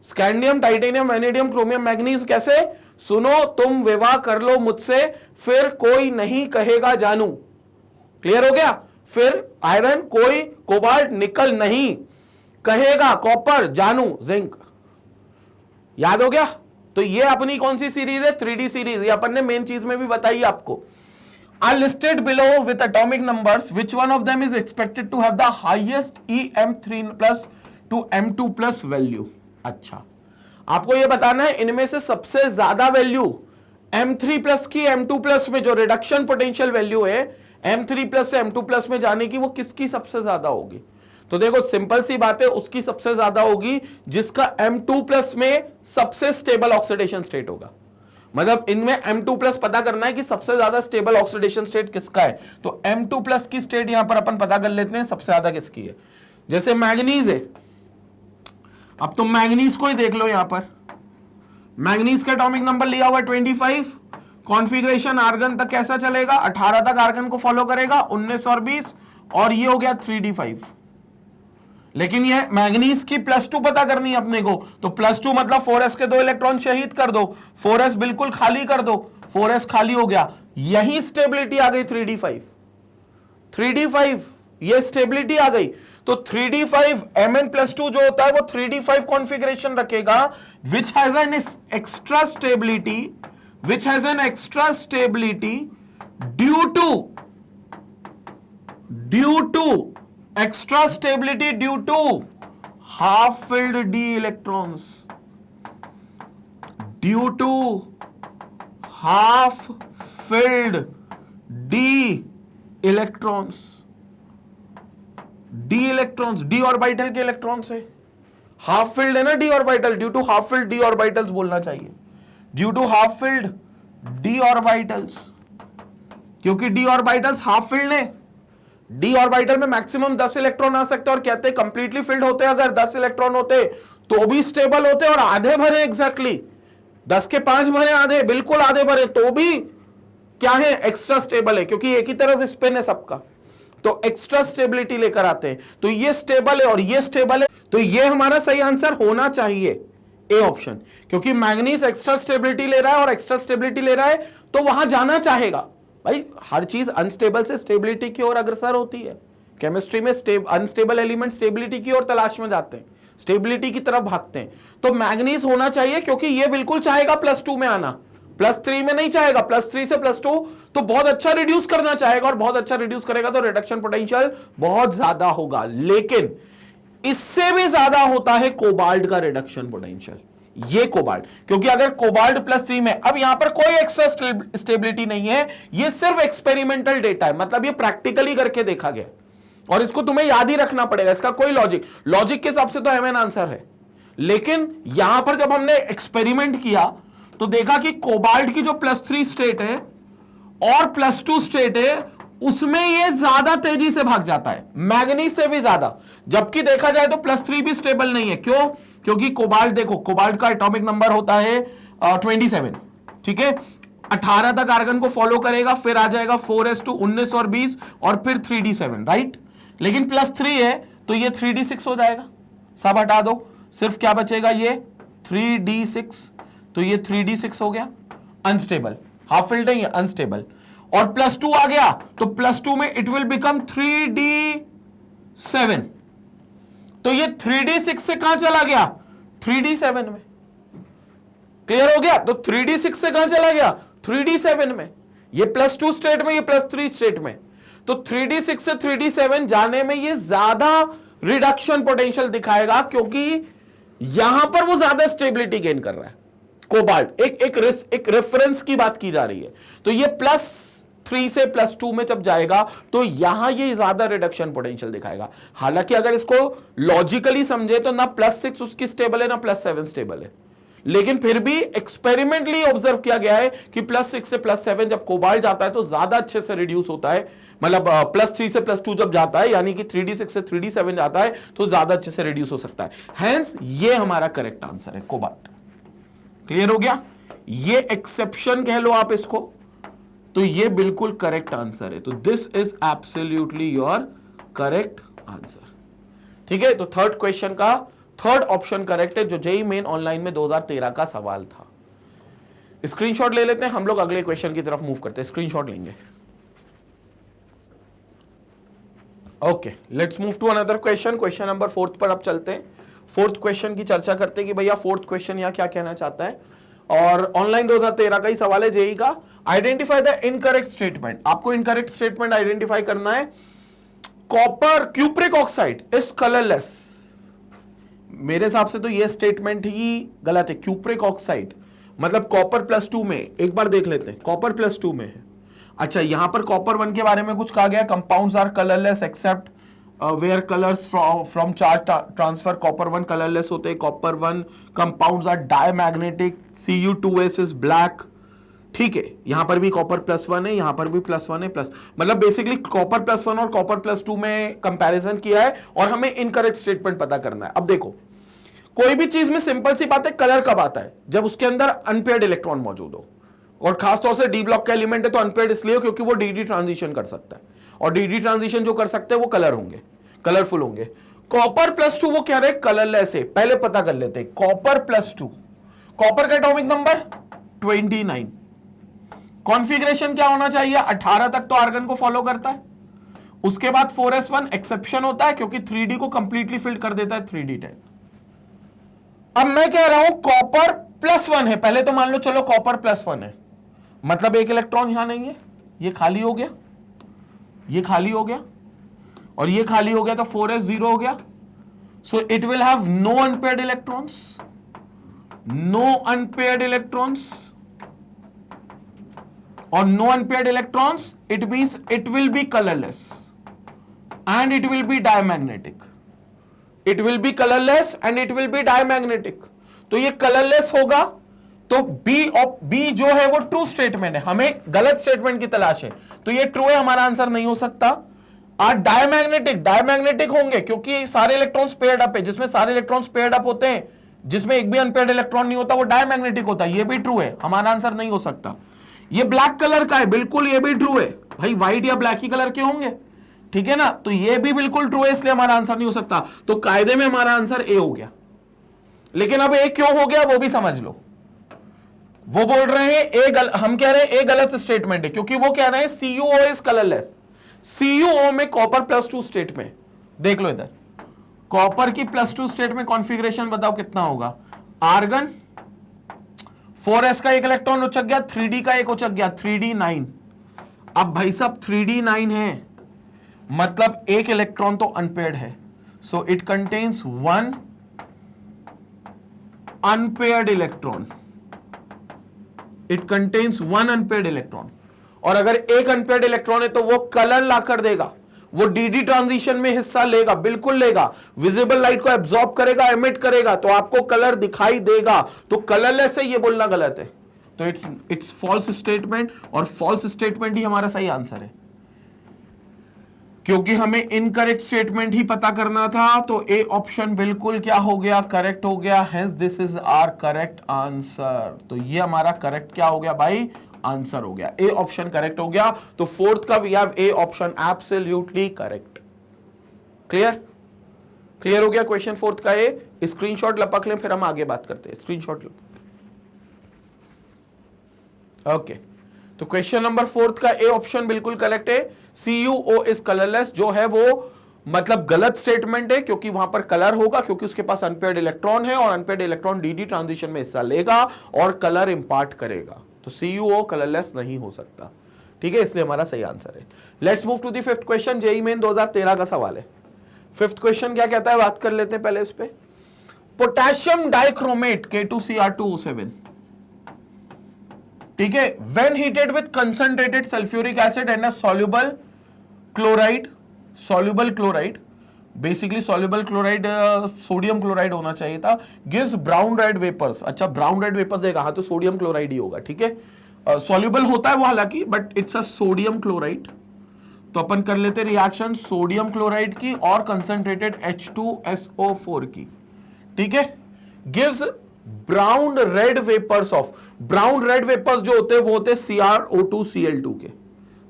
Scandium, titanium, vanadium, chromium, manganese कैसे? सुनो तुम विवाह कर लो मुझसे, फिर कोई नहीं कहेगा जानू। क्लियर हो गया? फिर आयरन कोई, कोबाल्ट निकल नहीं कहेगा, कॉपर जानू, जिंक। याद हो गया? तो ये अपनी कौन सी सीरीज है? 3D series. ये अपन ने मेन चीज में भी बताई आपको। Are listed below with atomic numbers. Which one of them is expected to have the highest EM3 plus to M2 plus value? अच्छा, आपको ये बताना है इनमें से सबसे ज्यादा वैल्यू M3 प्लस की M2 प्लस में जो रिडक्शन पोटेंशियल वैल्यू है M3 प्लस से M2 प्लस में जाने की, वो किसकी सबसे ज्यादा होगी? तो देखो सिंपल सी बात है, उसकी सबसे ज्यादा होगी जिसका M2 प्लस में सबसे स्टेबल ऑक्सीडेशन स्टेट होगा। मतलब इनमें M2 प्लस पता करना है कि सबसे ज्यादा स्टेबल ऑक्सीडेशन स्टेट किसका है। तो M2 प्लस की स्टेट यहां पर अपन पता कर लेते हैं सबसे ज्यादा किसकी है। जैसे मैंगनीज है, अब तुम मैंगनीज को ही देख लो। यहां पर मैंगनीज का एटॉमिक नंबर लिया हुआ 25। कॉन्फ़िगरेशन आर्गन तक कैसा चलेगा? 18 तक आर्गन को फॉलो करेगा, 19 और 20, और ये हो गया 3d5। लेकिन ये मैंगनीज की +2 पता करनी है अपने को, तो +2 मतलब 4s के 2 इलेक्ट्रॉन शहीद कर दो, 4s बिल्कुल खाली कर दो, 4s खाली हो गया, यही स्टेबिलिटी आ गई 3d5। 3d5 ये स्टेबिलिटी आ गई। तो 3d5 Mn+2 जो होता है वो 3d5 कॉन्फ़िगरेशन रखेगा, which has an extra stability due to extra stability due to half filled d electrons, due to half filled d electrons, d orbital के इलेक्ट्रॉन्स है। हाफ फिल्ड है ना d orbital, due to half filled d orbitals बोलना चाहिए, due to half filled d orbitals, क्योंकि d orbitals half filled है। D orbital में maximum 10 electron आ सकते हैं, और कहते हैं कंप्लीटली फिल्ड होते अगर 10 इलेक्ट्रॉन होते तो भी स्टेबल होते, और आधे भरे एग्जैक्टली 10 के 5 भरे, आधे बिल्कुल आधे भरे तो भी क्या है? एक्स्ट्रा स्टेबल है, क्योंकि एक ही तरफ स्पिन है सबका, तो एक्स्ट्रा स्टेबिलिटी लेकर आते हैं। तो ये स्टेबल है और ये स्टेबल है, तो ये हमारा सही आंसर होना चाहिए ए ऑप्शन, क्योंकि मैंगनीज एक्स्ट्रा स्टेबिलिटी ले रहा है और एक्स्ट्रा स्टेबिलिटी ले रहा है तो वहां जाना चाहेगा। भाई हर चीज अनस्टेबल से स्टेबिलिटी की ओर अग्रसर होती है। केमिस्ट्री में अनस्टेबल एलिमेंट स्टेबिलिटी की ओर तलाश में जाते हैं, स्टेबिलिटी की तरफ भागते हैं। तो मैंगनीज होना चाहिए, क्योंकि ये बिल्कुल चाहेगा +2 में आना, +3 में नहीं चाहेगा। +3 से +2 तो बहुत अच्छा रिड्यूस करना चाहेगा, और बहुत अच्छा रिड्यूस करेगा तो रिडक्शन पोटेंशियल बहुत ज्यादा होगा। लेकिन इससे भी ज्यादा होता है कोबाल्ट का रिडक्शन पोटेंशियल, ये कोबाल्ट, क्योंकि अगर कोबाल्ट +3 में, अब यहां पर कोई एक्स्ट्रा स्टेबिलिटी नहीं है, ये सिर्फ एक्सपेरिमेंटल डेटा है, मतलब ये प्रैक्टिकली करके देखा गया, और इसको तुम्हें याद ही रखना पड़ेगा। इसका कोई लॉजिक के हिसाब से तो MN आंसर है, लेकिन यहां पर जब हमने एक्सपेरिमेंट किया तो देखा कि कोबाल्ट की जो +3 स्टेट है और +2 स्टेट है, उसमें ये ज्यादा तेजी से भाग जाता है, मैंगनीज से भी ज्यादा। जबकि देखा जाए तो +3 भी स्टेबल नहीं है। क्यों? क्योंकि कोबाल्ट, देखो कोबाल्ट का एटॉमिक नंबर होता है 27, ठीक है, 18 तक आर्गन को फॉलो करेगा, फिर आ जाएगा 4s2, 19 और 20, और फिर 3d7, राइट। लेकिन +3 है तो ये 3d6 हो जाएगा, सब हटा दो, सिर्फ क्या बचेगा? ये 3d6, तो ये 3d6 हो गया, अनस्टेबल, हाफ फिल्ड नहीं है, अनस्टेबल। और +2 आ गया तो +2 में इट विल बिकम 3d7, तो ये 3d6 से कहां चला गया? 3d7 में। क्लियर हो गया? तो 3d6 से कहां चला गया? 3d7 में। ये +2 स्टेट में, ये +3 स्टेट में, तो 3d6 से 3d7 जाने में ये ज्यादा रिडक्शन पोटेंशियल दिखाएगा, क्योंकि यहां पर वो ज्यादा स्टेबिलिटी गेन कर रहा है कोबाल्ट। एक रेफरेंस की बात की जा रही है, तो ये +3 से +2 में जब जाएगा तो यहां ये ज्यादा रिडक्शन पोटेंशियल दिखाएगा। हालांकि अगर इसको लॉजिकली समझे तो ना +6 उसकी स्टेबल है, ना +7 स्टेबल है, लेकिन फिर भी एक्सपेरिमेंटली ऑब्जर्व किया गया है कि +6 से +7 जब कोबाल्ट जाता है तो ज्यादा अच्छे से रिड्यूस होता है। मतलब +3 से +2 जब जाता है, यानी कि 3d6 से 3d7 जाता है तो ज्यादा अच्छे से रिड्यूस हो सकता है। हेंस ये हमारा करेक्ट आंसर है, कोबाल्ट। क्लियर हो गया? ये एक्सेप्शन कह लो आप इसको, तो ये बिल्कुल करेक्ट आंसर है। तो this is absolutely your correct answer. ठीक है, तो थर्ड क्वेश्चन का थर्ड ऑप्शन करेक्ट है, जो जेईई मेन ऑनलाइन में 2013 का सवाल था। स्क्रीनशॉट ले लेते हैं, हम लोग अगले क्वेश्चन की तरफ मूव करते हैं। स्क्रीनशॉट लेंगे। Okay, let's move to another question. Question number 4 पर अब चलते हैं। फोर्थ क्वेश्चन की चर्चा करते हैं कि भैया फोर्थ क्वेश्चन यहाँ क्या कहना चाहता है। और ऑनलाइन 2013 का ही सवाल है जेईई का। Identify the incorrect statement. आपको इनकरेक्ट स्टेटमेंट आइडेंटिफाई करना है। Copper cupric oxide is colourless. मेरे हिसाब से तो ये स्टेटमेंट ही गलत है। क्यूप्रिक ऑक्साइड मतलब कॉपर +2 में, एक बार देख लेते हैं, कॉपर +2 में है। अच्छा, यहां पर कॉपर 1 के बारे में कुछ कहा गया, compounds are colourless except where colours from charge transfer. Copper 1 colourless होते हैं। Copper 1 compounds are diamagnetic. Cu2s is black. ठीक है, यहां पर भी कॉपर +1 है, यहां पर भी +1 है, प्लस मतलब बेसिकली कॉपर +1 और कॉपर +2 में कंपैरिजन किया है और हमें इनकरेक्ट स्टेटमेंट पता करना है। अब देखो, कोई भी चीज में सिंपल सी बात है, कलर कब आता है? जब उसके अंदर अनपेयर्ड इलेक्ट्रॉन मौजूद हो, और खासतौर से डी ब्लॉक का एलिमेंट है तो अनपेयर्ड इसलिए क्योंकि वो डी ट्रांजिशन कर सकता है, और डी ट्रांजिशन जो कर सकते हैं वो कलर होंगे, कलरफुल होंगे। कॉपर +2 वो कह रहे हैं कलरलेस है। पहले पता कर लेते हैं कॉपर +2। कॉपर का एटॉमिक नंबर 29। कॉन्फ़िगरेशन क्या होना चाहिए? 18 तक तो आर्गन को फॉलो करता है। उसके बाद 4s1 एक्सेप्शन होता है क्योंकि 3d को कंप्लीटली फिल कर देता है 3d10। अब मैं कह रहा हूं कॉपर +1 है। पहले तो मान लो चलो कॉपर +1 है, मतलब एक इलेक्ट्रॉन यहां नहीं है, ये खाली हो गया, ये खाली हो गया, और ये खाली हो गया, तो 4s 0 हो गया। So it will have no unpaired electrons, no unpaired electrons, और no unpaired electrons it means it will be colourless and it will be diamagnetic. It will be colourless and it will be diamagnetic. तो ये colourless होगा, तो B जो है वो true statement है। हमें गलत स्टेटमेंट की तलाश है, तो ये ट्रू है, हमारा आंसर नहीं हो सकता। डायमैग्नेटिक होंगे क्योंकि सारे इलेक्ट्रॉन्स पेयर्ड अप है। जिसमें सारे इलेक्ट्रॉन्स पेयर्ड अप होते हैं, जिसमें एक भी अनपेयर्ड इलेक्ट्रॉन नहीं होता, वो डायमैग्नेटिक होता है। ये भी ट्रू है, हमारा आंसर नहीं हो सकता। ये ब्लैक कलर का है, बिल्कुल ये भी ट्रू है। भाई व्हाइट या ब्लैक ही कलर के होंगे, ठीक है ना, तो ये भी बिल्कुल ट्रू है, इसलिए हमारा आंसर नहीं हो सकता। तो कायदे में हमारा आंसर ए हो गया। लेकिन अब ए क्यों हो गया वो भी समझ लो। वो बोल रहे हैं हम कह रहे हैं ए गलत स्टेटमेंट है क्योंकि वो कह रहे हैं CuO इज कलरलेस। CuO में कॉपर +2 स्टेट में, देख लो इधर, कॉपर की +2 स्टेट में कॉन्फ़िगरेशन बताओ कितना होगा? आर्गन 4s का एक इलेक्ट्रॉन उचक गया, 3d का एक उचक गया, 3d9। अब भाई साहब 3d9 है, मतलब एक इलेक्ट्रॉन तो अनपेयर्ड है। So it contains 1 unpaired electron. It contains 1 unpaired electron. और अगर एक अनपेयर्ड इलेक्ट्रॉन है तो वो कलर ला कर देगा, वो डी ट्रांजिशन में हिस्सा लेगा, बिल्कुल लेगा, विजिबल लाइट को एब्जॉर्ब करेगा, एमिट करेगा, तो आपको कलर दिखाई देगा। तो कलरलेस है ये बोलना गलत है, तो इट्स फॉल्स स्टेटमेंट, और फॉल्स स्टेटमेंट ही हमारा सही आंसर है क्योंकि हमें इनकरेक्ट स्टेटमेंट ही पता करना था। तो ए ऑप्शन बिल्कुल क्या हो गया? करेक्ट हो गया। Hence this is our correct answer. तो ये हमारा करेक्ट क्या हो गया भाई? आंसर हो गया। ए ऑप्शन करेक्ट हो गया। तो फोर्थ का we have A option absolutely correct. Clear? Clear हो गया क्वेश्चन फोर्थ का ए। स्क्रीनशॉट लपक लें, फिर हम आगे बात करते हैं। Screenshot okay. तो क्वेश्चन नंबर फोर्थ का ए ऑप्शन बिल्कुल करेक्ट है। CuO इज कलरलेस, जो है वो मतलब गलत स्टेटमेंट है क्योंकि वहां पर कलर होगा, क्योंकि उसके पास अनपेयर्ड इलेक्ट्रॉन है और अनपेयर्ड इलेक्ट्रॉन डी ट्रांजिशन में हिस्सा लेगा और कलर इंपार्ट करेगा। तो CuO कलरलेस नहीं हो सकता, ठीक है, इसलिए हमारा सही आंसर है। Let's move to the fifth question. JEE Main 2013 का सवाल है। फिफ्थ क्वेश्चन क्या कहता है, बात कर लेते हैं पहले इस पे। पोटेशियम डाइक्रोमेट K2Cr2O7, ठीक है, when heated with concentrated sulphuric acid and a soluble chloride, soluble chloride, basically soluble chloride sodium chloride होना चाहिए था, गिव्स ब्राउन रेड वेपर्स। अच्छा, ब्राउन रेड वेपर्स देगा, हाँ तो सोडियम क्लोराइड ही होगा, ठीक है। सॉल्युबल होता है वो हालांकि, but it's a sodium chloride. तो अपन कर लेते रिएक्शन सोडियम क्लोराइड की और कंसंट्रेटेड H2SO4 की, ठीक है, gives brown red vapours of, brown red vapours जो होते हैं वो होते हैं CrO2Cl2 के,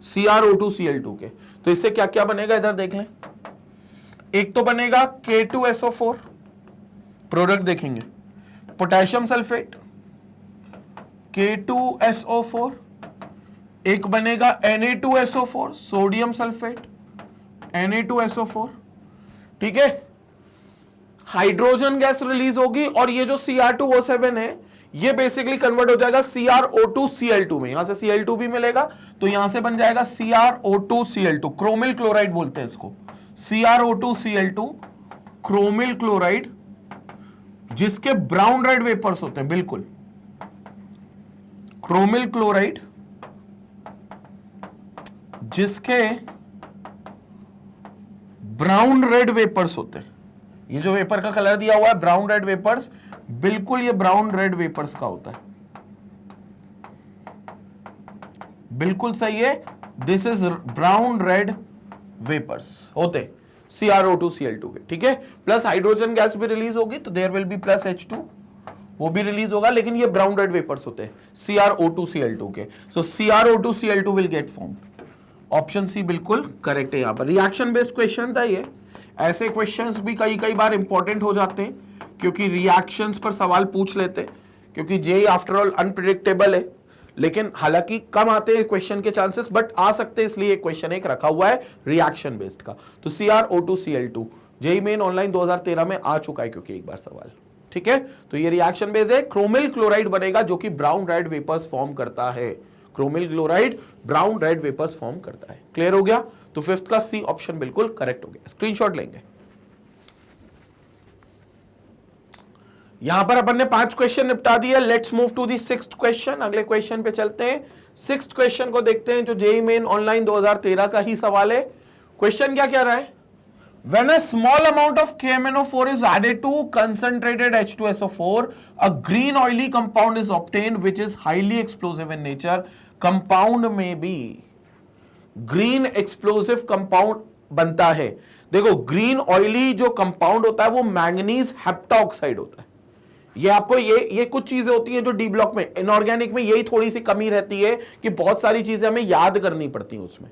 CrO2Cl2 के। तो इससे क्या क्या बनेगा इधर देख लें। एक तो बनेगा K2SO4, प्रोडक्ट देखेंगे, पोटेशियम सल्फेट K2SO4, एक बनेगा Na2SO4 सोडियम सल्फेट Na2SO4, ठीक है। हाइड्रोजन गैस रिलीज होगी और ये जो Cr2O7 है ये बेसिकली कन्वर्ट हो जाएगा CrO2Cl2 में, यहां से Cl2 भी मिलेगा तो यहां से बन जाएगा CrO2Cl2, क्रोमिल क्लोराइड बोलते हैं इसको, CrO2Cl2 क्रोमिल क्लोराइड, जिसके ब्राउन रेड वेपर्स होते हैं, बिल्कुल क्रोमिल क्लोराइड जिसके ब्राउन रेड वेपर्स होते हैं। ये जो वेपर का कलर दिया हुआ है ब्राउन रेड वेपर्स, बिल्कुल ये ब्राउन रेड वेपर्स का होता है, बिल्कुल सही है, this is brown red vapours होते CrO2Cl2 के, ठीक है। प्लस हाइड्रोजन गैस भी रिलीज होगी तो there will be plus H2, वो भी रिलीज होगा, लेकिन ये ब्राउन रेड वेपर्स होते हैं CrO2Cl2 के। So CrO2Cl2 will get formed. Option C बिल्कुल करेक्ट है। यहां पर रिएक्शन बेस्ड क्वेश्चन था ये, ऐसे क्वेश्चंस भी कई कई बार इंपॉर्टेंट हो जाते हैं क्योंकि रिएक्शंस पर सवाल पूछ लेते हैं, क्योंकि जेई आफ्टर ऑल अनप्रिडिक्टेबल है, लेकिन हालांकि कम आते हैं क्वेश्चन के चांसेस, बट आ सकते हैं, इसलिए क्वेश्चन एक रखा हुआ है रिएक्शन बेस्ड का। तो CrO2Cl2 जेई मेन ऑनलाइन 2013 में आ चुका है क्योंकि एक बार सवाल, ठीक है। तो ये रिएक्शन बेस्ड है, क्रोमिल क्लोराइड बनेगा जो कि ब्राउन रेड वेपर्स फॉर्म करता है, chromyl chloride brown red vapours form करता है। क्लियर हो गया? तो फिफ्थ का सी ऑप्शन बिल्कुल करेक्ट हो गया। स्क्रीनशॉट लेंगे। यहां पर अपन ने 5 क्वेश्चन निपटा दिए। Let's move to the 6th question. अगले क्वेश्चन पे चलते हैं। 6th क्वेश्चन को देखते हैं जो जेईई मेन ऑनलाइन 2013 का ही सवाल है। क्वेश्चन क्या कह रहा है? When a small amount of KMnO4 is added to concentrated H2SO4, a green oily compound is obtained which is highly explosive in nature. Compound में भी green explosive compound बनता है। देखो ग्रीन ऑयली जो कंपाउंड होता है वो मैंगनीज हेप्टाऑक्साइड होता है। ये आपको ये कुछ चीजें होती हैं जो डी ब्लॉक में, इनऑर्गेनिक में यही थोड़ी सी कमी रहती है कि बहुत सारी चीजें हमें याद करनी पड़ती हैं उसमें।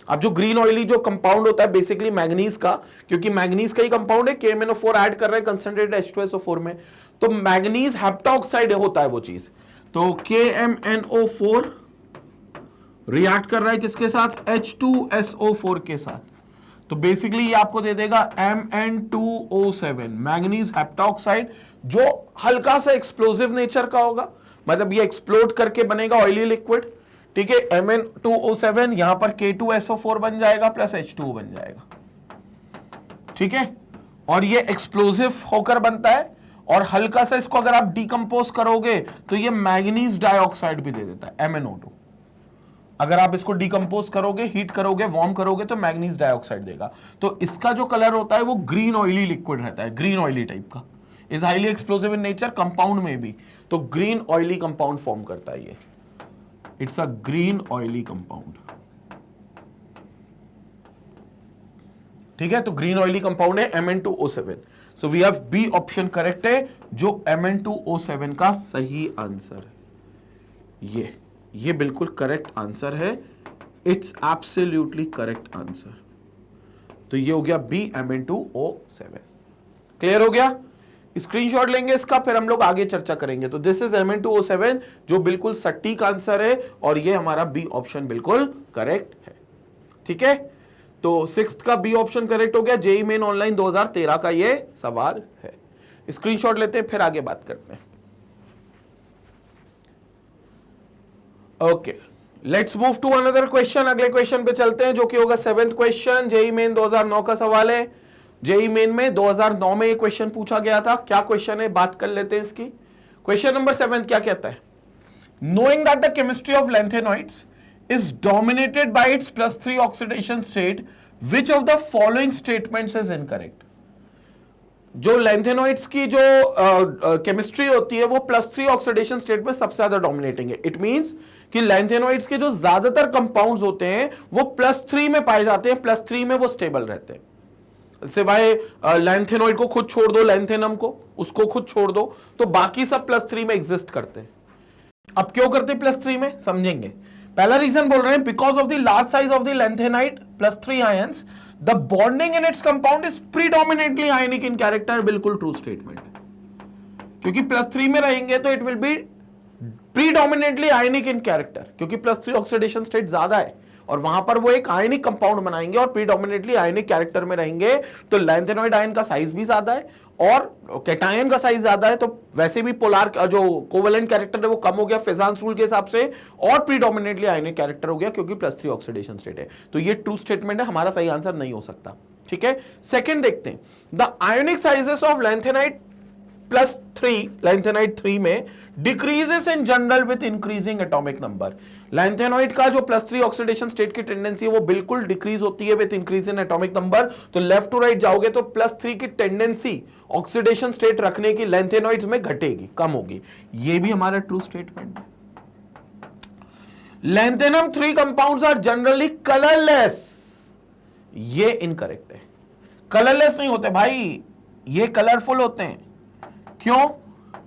अब जो ग्रीन ऑयली जो कंपाउंड होता है बेसिकली मैंगनीज का, क्योंकि मैंगनीज का ही कंपाउंड है, KMnO4 ऐड कर रहे हैं कंसंट्रेटेड H2SO4 में, तो मैंगनीज हेप्टाऑक्साइड होता है वो चीज। तो KMnO4 रिएक्ट कर रहा है किसके साथ? H2SO4 के साथ। तो बेसिकली ये आपको दे देगा Mn2O7 मैंगनीज हेप्टाऑक्साइड, जो हल्का सा एक्सप्लोसिव नेचर का होगा, मतलब ये एक्सप्लोड करके बनेगा ऑयली लिक्विड, ठीक है। Mn2O7 यहां पर K2SO4 बन जाएगा प्लस H2O बन जाएगा, ठीक है। और ये एक्सप्लोसिव होकर बनता है, और हल्का सा इसको अगर आप डिकम्पोज करोगे तो ये मैंगनीज डाइऑक्साइड भी दे देता है MnO2। अगर आप इसको डिकम्पोज करोगे, हीट करोगे, वार्म करोगे तो मैंगनीज डाइऑक्साइड देगा। तो इसका जो कलर होता है वो ग्रीन ऑयली लिक्विड रहता है, ग्रीन ऑयली टाइप का। Is highly explosive in nature, compound में भी तो ग्रीन ऑयली कंपाउंड फॉर्म करता है ये। It's a green oily compound, ठीक है। तो ग्रीन ऑयली कंपाउंड है Mn2O7। So we have B option correct है, जो Mn2O7 का सही आंसर है। ये बिल्कुल करेक्ट आंसर है, इट्स एब्सोल्युटली करेक्ट आंसर। तो ये हो गया बी Mn2O7। क्लियर हो गया? स्क्रीनशॉट लेंगे इसका, फिर हम लोग आगे चर्चा करेंगे। तो दिस इज Mn2O7 जो बिल्कुल सटीक आंसर है, और ये हमारा बी ऑप्शन बिल्कुल करेक्ट है, ठीक है। तो 6th का बी ऑप्शन करेक्ट हो गया। जेईई मेन ऑनलाइन 2013 का ये सवाल है। स्क्रीनशॉट लेते हैं, फिर आगे बात करते हैं। Okay, let's move to another question. अगले क्वेश्चन पे चलते हैं जो कि होगा 7th क्वेश्चन। जेईई मेन 2009 का सवाल है। जेईई मेन में 2009 में ये क्वेश्चन पूछा गया था। क्या क्वेश्चन है, बात कर लेते हैं इसकी। क्वेश्चन नंबर 7 क्या कहता है? Knowing that the chemistry of lanthanoids is dominated by its +3 oxidation state, which of the following statements is incorrect? जो लैंथेनॉइड्स की जो केमिस्ट्री होती है वो +3 ऑक्सीडेशन स्टेट में सबसे ज्यादा डोमिनेटिंग है। इट मींस कि लैंथेनॉइड्स के जो ज्यादातर कंपाउंड्स होते हैं वो +3 में पाए जाते हैं, +3 में वो स्टेबल रहते हैं। से भाई लैंथेनॉइड को खुद छोड़ दो, लैंथेनम को उसको खुद छोड़ दो, तो बाकी सब +3 में एग्जिस्ट करते हैं। अब क्यों करते +3 में, समझेंगे। पहला रीजन बोल रहे हैं, because of the large size of the lanthanide +3 ions the bonding in its compound is predominantly ionic in character. बिल्कुल ट्रू स्टेटमेंट है, क्योंकि +3 में रहेंगे तो it will B predominantly ionic in character, क्योंकि +3 ऑक्सीडेशन स्टेट ज्यादा है और वहां पर वो एक आयनिक कंपाउंड बनाएंगे और प्रीडोमिनेटली आयनिक कैरेक्टर में रहेंगे, तो लैंथेनॉइड आयन का साइज भी ज्यादा है और कैटायन का साइज ज्यादा है, तो वैसे भी पोलार जो कोवेलेंट कैरेक्टर है वो कम हो गया फिजांस रूल के हिसाब से, और प्रीडोमिनेटली आयनिक कैरेक्टर हो गया क्योंकि +3 ऑक्सीडेशन स्टेट है। तो ये ट्रू स्टेटमेंट है, हमारा सही आंसर नहीं हो सकता। ठीक है, सेकेंड देखते हैं, the ionic sizes of lanthanide +3 lanthanide 3 में decreases in general with increasing atomic number. Lanthanoid का जो +3 ऑक्सीडेशन स्टेट की टेंडेंसी है वो बिल्कुल डिक्रीज होती है with increase in atomic number. तो लेफ्ट टू राइट जाओगे तो +3 की टेंडेंसी ऑक्सीडेशन स्टेट रखने की लैंथेनॉइड्स में घटेगी, कम होगी। ये भी हमारा ट्रू स्टेटमेंट है। Lanthanum 3 compounds are generally colourless, ये इनकरेक्ट है। कलरलेस नहीं होते भाई, ये कलरफुल होते हैं। क्यों?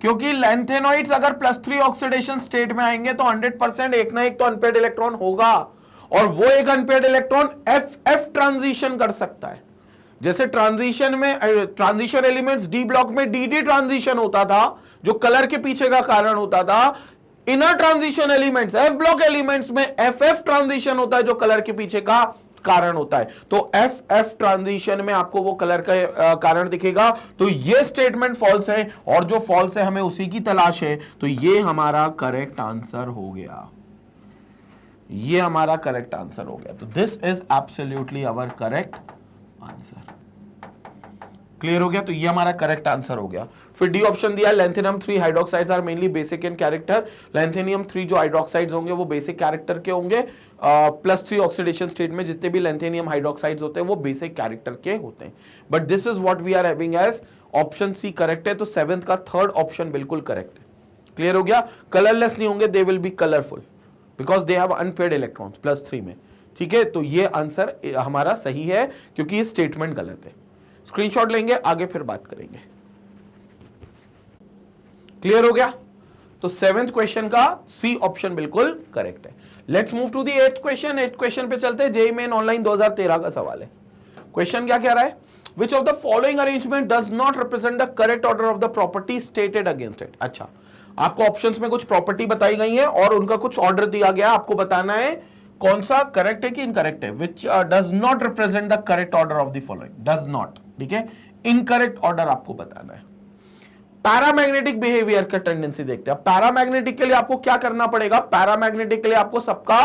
क्योंकि लैंथेनॉइड्स अगर +3 ऑक्सीडेशन स्टेट में आएंगे तो 100% एक ना एक तो अनपेयर्ड इलेक्ट्रॉन होगा, और वो एक अनपेयर्ड इलेक्ट्रॉन FF ट्रांजिशन कर सकता है। जैसे ट्रांजिशन में ट्रांजिशन एलिमेंट्स डी ब्लॉक में DD ट्रांजिशन होता था जो कलर के पीछे का कारण होता था, inner transition elements F block elements में FF ट्रांजिशन होता है जो कलर के पीछे का कारण होता है। तो FF ट्रांजिशन में आपको वो कलर का कारण दिखेगा। तो ये स्टेटमेंट फॉल्स है, और जो फॉल्स है हमें उसी की तलाश है। तो ये हमारा करेक्ट आंसर हो गया, ये हमारा करेक्ट आंसर हो गया। तो this is absolutely our correct answer. Clear हो गया? तो ये हमारा करेक्ट आंसर हो गया। फिर डी ऑप्शन दिया, lanthanum 3 hydroxides are mainly basic in character. Lanthanum 3 जो हाइड्रोक्साइड्स होंगे वो बेसिक कैरेक्टर के होंगे। +3 ऑक्सीडेशन स्टेट में जितने भी लैंथेनियम हाइड्रोक्साइड्स होते हैं वो बेसिक कैरेक्टर के होते हैं। But this is what we are having as option C correct है। तो 7th का 3rd ऑप्शन बिल्कुल करेक्ट है। क्लियर हो गया? कलरलेस नहीं होंगे, they will be colourful because they have unpaired electrons +3 में। ठीक है, तो ये आंसर हमारा सही है क्योंकि ये स्टेटमेंट गलत है। स्क्रीनशॉट लेंगे, आगे फिर बात करेंगे। क्लियर हो गया? तो 7th क्वेश्चन का सी ऑप्शन बिल्कुल करेक्ट है। Let's move to the 8th question. 8th question पे चलते हैं। जेईई मेन ऑनलाइन 2013 का सवाल है। क्वेश्चन क्या कह रहा है? विच of the following arrangement does not represent the correct order of the property stated against it. अच्छा, आपको ऑप्शंस में कुछ प्रॉपर्टी बताई गई है और उनका कुछ ऑर्डर दिया गया, आपको बताना है कौन सा करेक्ट है कि इनकरेक्ट है। Which does not represent the correct order of the following, does not. ठीक है, इनकरेक्ट ऑर्डर आपको बताना है। पैरामैग्नेटिक बिहेवियर का टेंडेंसी देखते हैं। पैरामैग्नेटिक के लिए आपको क्या करना पड़ेगा? पैरामैग्नेटिक के लिए आपको सबका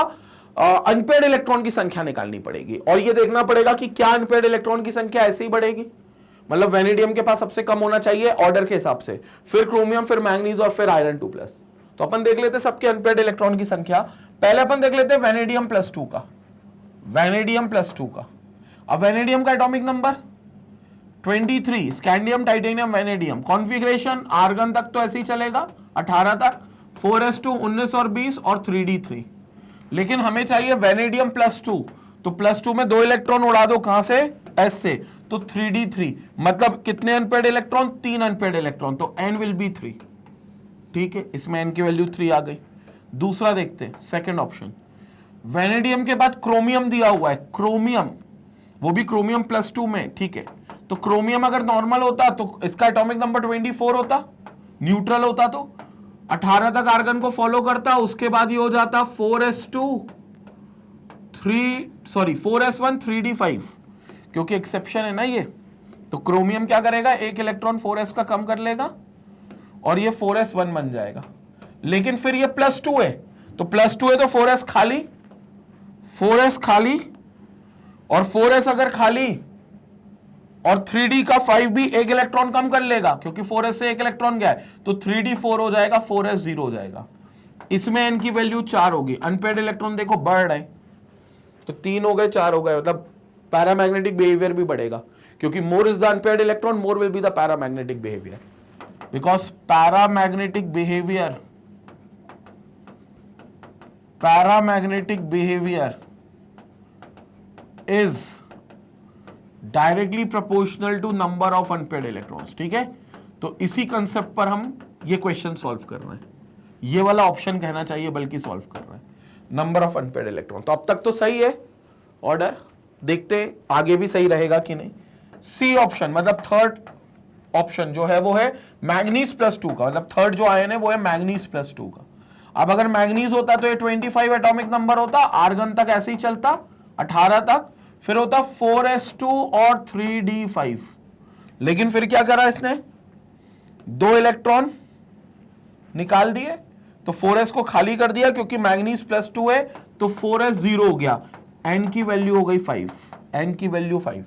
अनपेयर्ड इलेक्ट्रॉन की संख्या निकालनी पड़ेगी और ये देखना पड़ेगा कि क्या अनपेयर्ड इलेक्ट्रॉन की संख्या ऐसे ही बढ़ेगी, मतलब वेनेडियम के पास सबसे कम होना चाहिए ऑर्डर के हिसाब से, फिर क्रोमियम, फिर मैंगनीज और फिर आयरन 2+। तो अपन देख लेते सबके अनपेयर्ड इलेक्ट्रॉन की संख्या। पहले अपन देख लेते वेनेडियम +2 का, वेनेडियम +2 का। अब वेनेडियम का atomic number 23, scandium, titanium, vanadium. Configuration argon तक तो ऐसे ही चलेगा 18 तक, 4s2 19 और 20 और 3d3। लेकिन हमें चाहिए वेनेडियम +2, तो +2 में 2 इलेक्ट्रॉन उड़ा दो, कहां से? s से, तो 3d3। मतलब कितने अनपेयर्ड इलेक्ट्रॉन? 3 अनपेयर्ड इलेक्ट्रॉन, तो n विल बी 3। ठीक है, इसमें n की वैल्यू 3 आ गई। दूसरा देखते हैं, सेकंड ऑप्शन। वेनेडियम के बाद क्रोमियम दिया हुआ है, क्रोमियम, वो भी क्रोमियम +2 में। ठीक है, तो क्रोमियम अगर नॉर्मल होता तो इसका एटॉमिक नंबर 24 होता, न्यूट्रल होता तो 18 तक आर्गन को फॉलो करता, उसके बाद ये हो जाता 4s1 3d5, क्योंकि एक्सेप्शन है ना ये। तो क्रोमियम क्या करेगा? एक इलेक्ट्रॉन 4s का कम कर लेगा और ये 4s1 बन जाएगा। लेकिन फिर ये +2 है, तो +2 है तो 4s खाली, 4s खाली, और 4s अगर खाली और 3d का 5 भी एक इलेक्ट्रॉन कम कर लेगा क्योंकि 4s से एक इलेक्ट्रॉन गया है, तो 3d 4 हो जाएगा, 4s 0 हो जाएगा। इसमें n की वैल्यू 4 होगी। अनपेयर्ड इलेक्ट्रॉन देखो बढ़ रहे, तो 3 हो गए, 4 हो गए, मतलब पैरामैग्नेटिक बिहेवियर भी बढ़ेगा क्योंकि more is the unpaired electron, more will be the paramagnetic behaviour, because paramagnetic behaviour is directly proportional to number of unpaired electrons. ठीक है, तो इसी कंसेप्ट पर हम ये क्वेश्चन सॉल्व कर रहे हैं, ये वाला ऑप्शन कहना चाहिए बल्कि सॉल्व कर रहे हैं, नंबर ऑफ अनपेयर्ड इलेक्ट्रॉन। तो अब तक तो सही है ऑर्डर, देखते आगे भी सही रहेगा कि नहीं। सी ऑप्शन मतलब थर्ड ऑप्शन जो है वो है मैग्नीज प्लस 2 का, मतलब थर्ड जो आयन है वो है मैग्नीज प्लस 2 का। अब अगर मैग्नीज होता तो ये 25 एटॉमिक नंबर होता, आर्गन तक ऐसे ही चलता 18 तक, फिर होता 4s2 और 3d5। लेकिन फिर क्या करा इसने, 2 इलेक्ट्रॉन निकाल दिए, तो 4s को खाली कर दिया क्योंकि मैग्नीज प्लस 2 है, तो 4s 0 हो गया, n की वैल्यू हो गई 5, n की वैल्यू 5,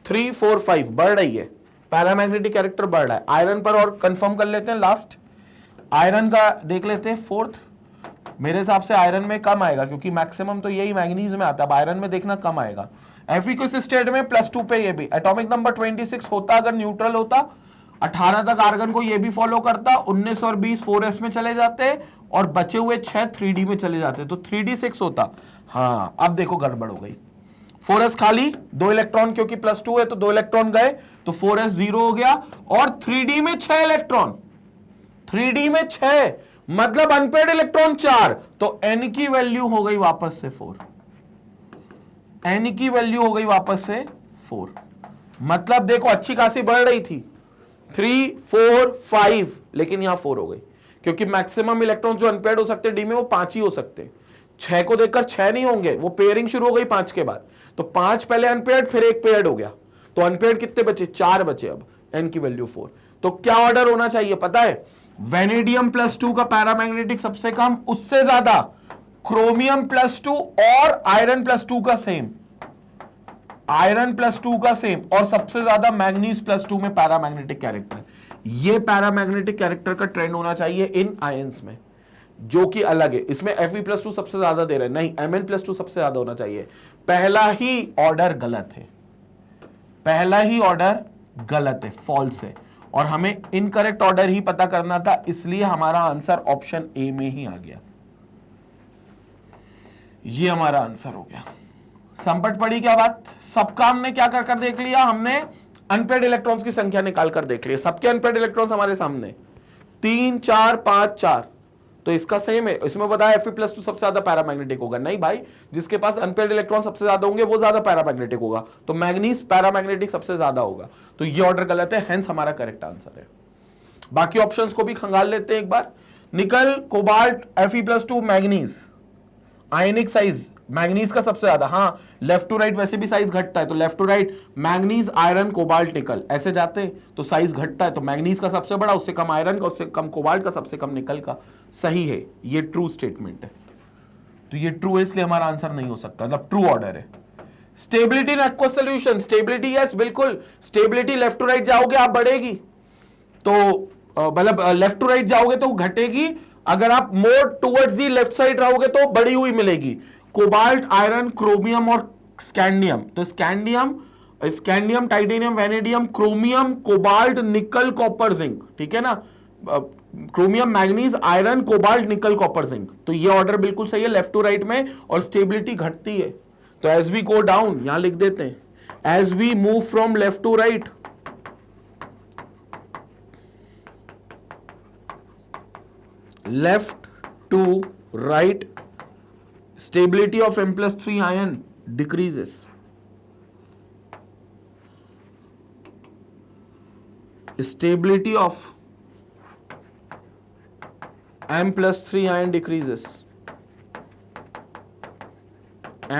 3 4 5 बढ़ रही है, पैरामैग्नेटिक कैरेक्टर बढ़ रहा है। आयरन पर और कंफर्म कर लेते हैं, लास्ट आयरन का देख लेते हैं, फोर्थ। मेरे हिसाब से आयरन में कम आएगा क्योंकि मैक्सिमम तो यही मैग्नीज में आता है, अब आयरन में देखना कम आएगा। Fe स्टेट में प्लस 2 पे ये भी एटॉमिक नंबर 26 होता, अगर न्यूट्रल होता 18 तक आर्गन को ये भी फॉलो करता, 19 और 20 4s में चले जाते और बचे हुए 6 3d में चले जाते, तो 3d6 होता। हाँ अब देखो गड़बड़ हो गई, 4s खाली, 2 इलेक्ट्रॉन क्योंकि प्लस 2 है तो 2 इलेक्ट्रॉन गए, तो 4s 0 हो गया, और 3d में 6 इलेक्ट्रॉन, 3d में 6 मतलब अनपेयर्ड इलेक्ट्रॉन 4, तो n की वैल्यू हो गई वापस से 4, n की वैल्यू हो गई वापस से 4। मतलब देखो अच्छी खासी बढ़ रही थी, 3 4 5, लेकिन यहां 4 हो गई क्योंकि मैक्सिमम इलेक्ट्रॉन जो अनपेयर्ड हो सकते डी में वो 5 ही हो सकते, 6 को देखकर 6 नहीं होंगे, वो पेयरिंग शुरू हो गई 5 के बाद, तो 5 पहले अनपेयर्ड फिर एक पेयर्ड हो गया, तो अनपेयर्ड कितने बचे, 4 बचे, अब n की वैल्यू 4। तो क्या ऑर्डर होना चाहिए पता है, वेनेडियम प्लस 2 का पैरामैग्नेटिक सबसे कम, उससे ज्यादा क्रोमियम प्लस 2 और आयरन प्लस 2 का सेम, आयरन प्लस 2 का सेम, और सबसे ज्यादा मैग्नीज प्लस 2 में पैरामैग्नेटिक कैरेक्टर। ये पैरामैग्नेटिक कैरेक्टर का ट्रेंड होना चाहिए इन आयंस में, जो कि अलग है। इसमें Fe+2 सबसे ज्यादा दे रहे हैं, नहीं Mn+2 सबसे ज्यादा होना चाहिए। पहला ही ऑर्डर गलत है, पहला ही ऑर्डर गलत है, फॉल्स है, और हमें इनकरेक्ट ऑर्डर ही पता करना था, इसलिए हमारा आंसर ऑप्शन ए में ही आ गया, ये हमारा आंसर हो गया। संपट पड़ी क्या बात, सबका हमने क्या कर कर देख लिया, हमने अनपेयर्ड इलेक्ट्रॉन्स की संख्या निकाल कर देख लिया, सबके अनपेयर्ड इलेक्ट्रॉन्स हमारे सामने 3 4 5 4, तो इसका सेम है, इसमें बताया Fe+2 सबसे ज्यादा पैरामैग्नेटिक होगा, नहीं भाई जिसके पास अनपेयर्ड इलेक्ट्रॉन सबसे ज्यादा होंगे वो ज्यादा पैरामैग्नेटिक होगा, तो मैग्नीज पैरामैग्नेटिक सबसे ज्यादा होगा, तो ये ऑर्डर गलत है, हेंस हमारा करेक्ट आंसर है। बाकी ऑप्शंस को भी खंगाल लेते हैं एक बार, nickel cobalt Fe+2 manganese, ionic size manganese का सबसे ज्यादा, हाँ लेफ्ट टू राइट वैसे भी साइज घटता है, तो left to right manganese iron cobalt nickel ऐसे जाते तो साइज घटता है, तो मैग्नीज का सबसे बड़ा, उससे कम आयरन का, उससे कम कोबाल्ट का, सबसे कम निकल का। सही है, ये ट्रू स्टेटमेंट है, तो ये ट्रू है इसलिए हमारा आंसर नहीं हो सकता, मतलब ट्रू ऑर्डर है। Stability in aqueous solution, stability yes बिल्कुल, स्टेबिलिटी लेफ्ट टू राइट जाओगे आप बढ़ेगी, तो मतलब लेफ्ट टू राइट जाओगे तो घटेगी, अगर आप more towards the left side रहोगे तो बढ़ी हुई मिलेगी। कोबाल्ट, आयरन, क्रोमियम और स्कैंडियम, तो scandium, titanium, vanadium, chromium, cobalt, निकल, कॉपर, जिंक, ठीक है ना, क्रोमियम, मैग्नीज, आयरन, कोबाल्ट, निकल, कॉपर, जिंक, तो ये ऑर्डर बिल्कुल सही है लेफ्ट टू राइट में, और स्टेबिलिटी घटती है, तो एज वी गो डाउन, यहां लिख देते हैं, as we move from left to right, left to right, stability of M+3 ion decreases, stability of M+3 ion decreases,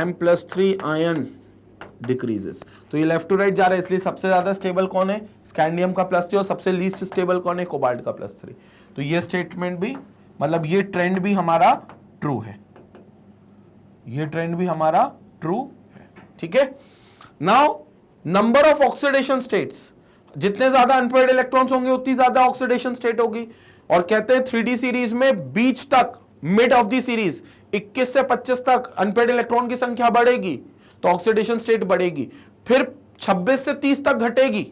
M+3 ion decreases, तो ये लेफ्ट टू राइट जा रहा है, इसलिए सबसे ज्यादा स्टेबल कौन है, स्कैंडियम का +3, और सबसे लीस्ट स्टेबल कौन है, कोबाल्ट का +3, तो ये स्टेटमेंट भी, मतलब ये ट्रेंड भी हमारा ट्रू है, ये ट्रेंड भी हमारा ट्रू है, ठीक है। Now number of oxidation states, जितने ज्यादा अनपेयर्ड इलेक्ट्रॉन्स होंगे उतनी ज्यादा ऑक्सीडेशन स्टेट होगी, और कहते हैं 3D सीरीज में बीच तक, मिड ऑफ द सीरीज 21 से 25 तक अनपेयर्ड इलेक्ट्रॉन की संख्या बढ़ेगी तो ऑक्सीडेशन स्टेट बढ़ेगी, फिर 26 से 30 तक घटेगी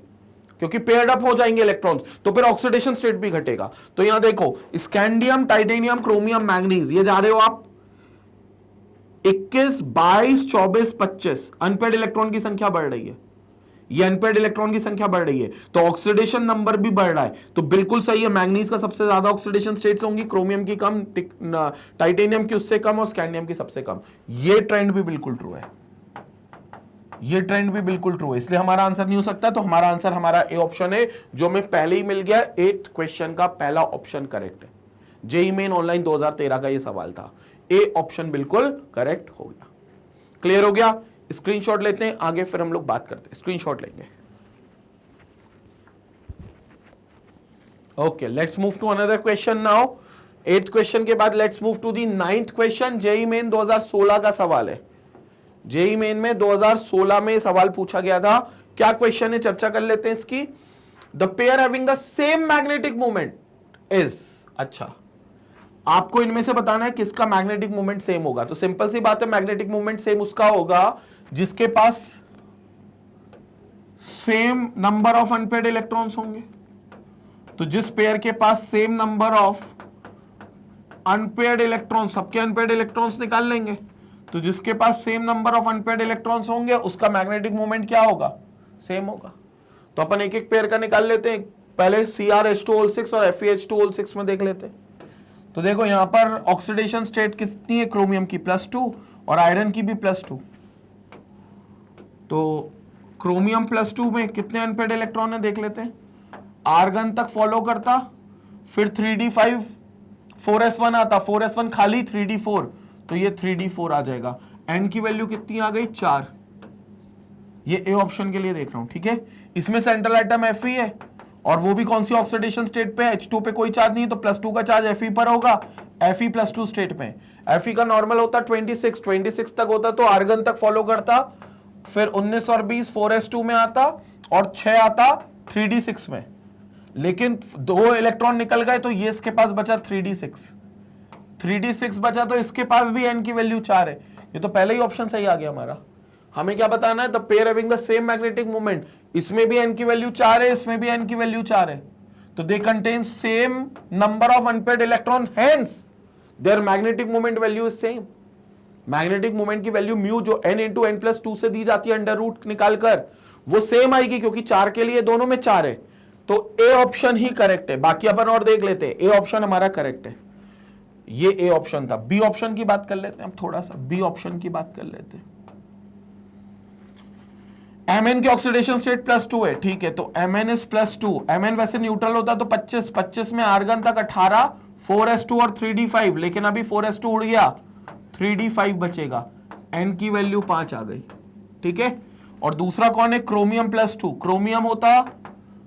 क्योंकि पेयर्ड अप हो जाएंगे इलेक्ट्रॉन्स, तो फिर ऑक्सीडेशन स्टेट भी घटेगा। तो यहां देखो स्कैंडियम, टाइटेनियम, क्रोमियम, मैग्नीज, ये जा रहे हो आप 21 22 24 25, अनपेयर्ड इलेक्ट्रॉन की संख्या बढ़ रही है, ये अनपेयर्ड इलेक्ट्रॉन की संख्या बढ़ रही है, तो ऑक्सीडेशन नंबर भी बढ़ रहा है। तो बिल्कुल सही है, मैग्नीज का सबसे ज्यादा ऑक्सीडेशन स्टेट्स होंगी, क्रोमियम की कम, टाइटेनियम की उससे कम और स्कैंडियम की सबसे कम। ये ट्रेंड भी बिल्कुल ट्रू है, ये ट्रेंड भी बिल्कुल ट्रू है, इसलिए हमारा आंसर नहीं हो सकता। तो हमारा आंसर हमारा ए ऑप्शन है, जो हमें पहले ही मिल गया। 8th क्वेश्चन का पहला ऑप्शन करेक्ट है। जेईई मेन ऑनलाइन 2013 का ये सवाल था, ए ऑप्शन बिल्कुल करेक्ट हो गया। क्लियर हो गया? स्क्रीनशॉट लेते हैं, आगे फिर हम लोग बात करते हैं। स्क्रीनशॉट लेंगे। Okay, let's move to another question now. 8th question के बाद let's move to the 9th question. JEE Main 2016 का सवाल है। जेईई मेन में 2016 में सवाल पूछा गया था। क्या क्वेश्चन है, चर्चा कर लेते हैं इसकी। The pair having the same magnetic moment is, अच्छा आपको इनमें से बताना है किसका मैग्नेटिक मोमेंट सेम होगा। तो सिंपल सी बात है, मैग्नेटिक मोमेंट सेम उसका होगा जिसके पास same number of unpaired electrons होंगे। तो जिस पेयर के पास same number of unpaired electrons, सबके अनपेयर्ड इलेक्ट्रॉन्स निकाल लेंगे, तो जिसके पास same number of unpaired electrons होंगे उसका मैग्नेटिक मोमेंट क्या होगा, सेम होगा। तो अपन एक एक पेयर का निकाल लेते हैं। पहले CrH2O6 और FeH2O6 में देख लेते हैं। तो देखो यहां पर ऑक्सीडेशन स्टेट कितनी है, क्रोमियम की +2 और आयरन की भी +2। तो क्रोमियम +2 में कितने अनपेयर्ड इलेक्ट्रॉन है देख लेते हैं। आर्गन तक फॉलो करता, फिर 3d5 4s1 आता, 4s1 खाली 3d4, तो ये 3d4 आ जाएगा। n की वैल्यू कितनी आ गई, 4। ये ए ऑप्शन के लिए देख रहा हूं, ठीक है। इसमें सेंट्रल एटम Fe है और वो भी कौन सी ऑक्सीडेशन स्टेट पे है, H2 पे कोई चार्ज नहीं है, तो +2 का चार्ज Fe पर होगा, Fe+2 स्टेट में। Fe का नॉर्मल होता 26 तक होता, तो आर्गन तक फॉलो करता, फिर 19 और 20 4s2 में आता और 6 आता 3d6 में। लेकिन 2 इलेक्ट्रॉन निकल गए, तो ये इसके पास बचा 3d6 बचा, तो इसके पास भी n की वैल्यू 4 है। ये तो पहले ही ऑप्शन सही आ गया हमारा। हमें क्या बताना है, the pair having the same magnetic moment. इसमें भी n की वैल्यू 4 है, इसमें भी n की वैल्यू 4 है, तो they contain same number of unpaired electron, hence their magnetic moment value is same. Magnetic moment की वैल्यू म्यू जो n × n+2 से दी जाती है अंडर रूट निकालकर, वो सेम आएगी, क्योंकि 4 के लिए दोनों में 4 है। तो ए ऑप्शन ही करेक्ट है। बाकी अपन और देख लेते हैं। ए ऑप्शन हमारा करेक्ट है, ये ए ऑप्शन था। बी ऑप्शन की बात कर लेते हैं, हम थोड़ा सा बी ऑप्शन की बात कर लेते हैं। Mn की ऑक्सीडेशन स्टेट +2 है, ठीक है, तो Mn इज +2। Mn वैसे न्यूट्रल होता तो 25 में आर्गन तक 18, 4s2 और 3d5, लेकिन अभी 4s2 उड़ गया, 3d5 बचेगा, n की वैल्यू 5 आ गई, ठीक है। और दूसरा कौन है, क्रोमियम +2। क्रोमियम होता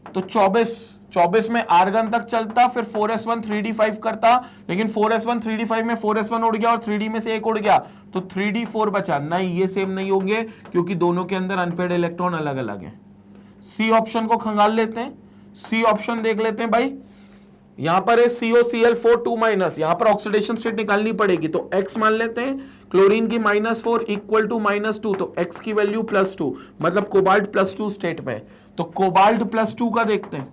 तो 24 में आर्गन तक चलता, फिर 4s1 3d5 करता, लेकिन 4s1 3d5 में 4s1 उड़ गया और 3d में से एक उड़ गया, तो 3d4 बचा। नहीं, ये सेम नहीं होंगे, क्योंकि दोनों के अंदर अनपेयर्ड इलेक्ट्रॉन अलग अलग हैं। सी ऑप्शन को खंगाल लेते हैं। सी ऑप्शन देख लेते हैं भाई। यहां पर है COCl4 2-, यहां पर ऑक्सीडेशन स्टेट निकालनी पड़ेगी, तो x मान लेते हैं। क्लोरीन की -4 इक्वल टू -2, तो x की वैल्यू +2, मतलब कोबाल्ट +2 स्टेट में। तो कोबाल्ट +2 का देखते हैं।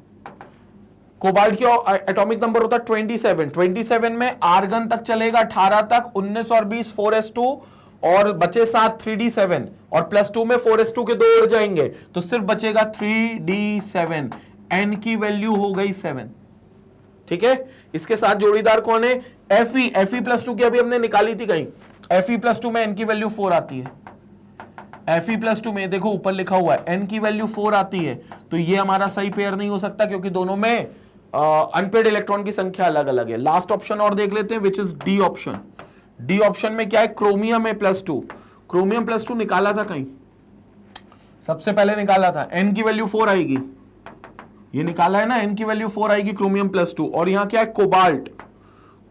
कोबाल्ट की एटॉमिक नंबर होता है 27 में आर्गन तक चलेगा 18 तक, 19 और 20 4s2 और बचे 7 3d7, और +2 में 4s2 के 2 उड़ जाएंगे, तो सिर्फ बचेगा 3d7। n की वैल्यू हो गई 7, ठीक है। इसके साथ जोड़ीदार कौन है, Fe+2 की अभी हमने निकाली थी कहीं। Fe+2 में n की वैल्यू 4 आती है। Fe+2 में देखो ऊपर लिखा हुआ है n की वैल्यू 4 आती है, तो ये हमारा सही पेयर नहीं हो सकता, क्योंकि दोनों में अनपेयर्ड इलेक्ट्रॉन की संख्या अलग अलग है। लास्ट ऑप्शन और देख लेते हैं, which is D option. D option में क्या है, क्रोमियम है +2। क्रोमियम +2 निकाला था कहीं, सबसे पहले निकाला था, n की वैल्यू 4 आएगी, ये निकाला है ना, n की वैल्यू 4 आएगी क्रोमियम +2। और यहाँ क्या है, कोबाल्ट।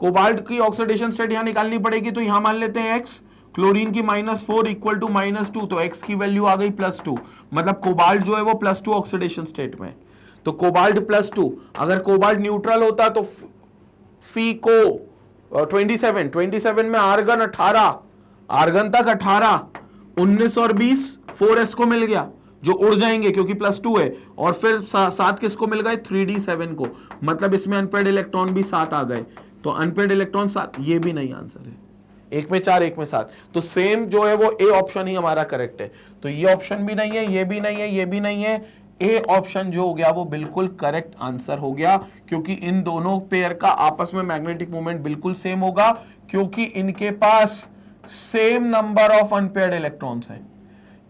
कोबाल्ट की ऑक्सीडेशन स्टेट यहाँ निकालनी पड़ेगी, तो यहाँ मान लेते हैं x। क्लोरीन की -4 इक्वल टू -2, तो x की वैल्यू आ गई +2, मतलब कोबाल्ट जो है वो +2 ऑक्सीडेशन स्टेट में। तो कोबाल्ट +2, अगर कोबाल्ट न्यूट्रल होता तो फी को 27 में आर्गन 18, आर्गन तक 18, 19 और 20 4s को मिल गया, जो उड़ जाएंगे क्योंकि +2 है, और फिर 7 किसको मिल गए, 3d7 को, मतलब इसमें अनपेयर्ड इलेक्ट्रॉन भी 7 आ गए, तो अनपेयर्ड इलेक्ट्रॉन 7, ये भी नहीं आंसर है। एक में 4 एक में 7, तो सेम जो है वो ए ऑप्शन ही हमारा करेक्ट है। तो ये ऑप्शन भी नहीं है, ये भी नहीं है, ये भी नहीं है, ए ऑप्शन जो हो गया वो बिल्कुल करेक्ट आंसर हो गया, क्योंकि इन दोनों पेयर का आपस में मैग्नेटिक मोमेंट बिल्कुल सेम होगा, क्योंकि इनके पास same number of unpaired electrons हैं।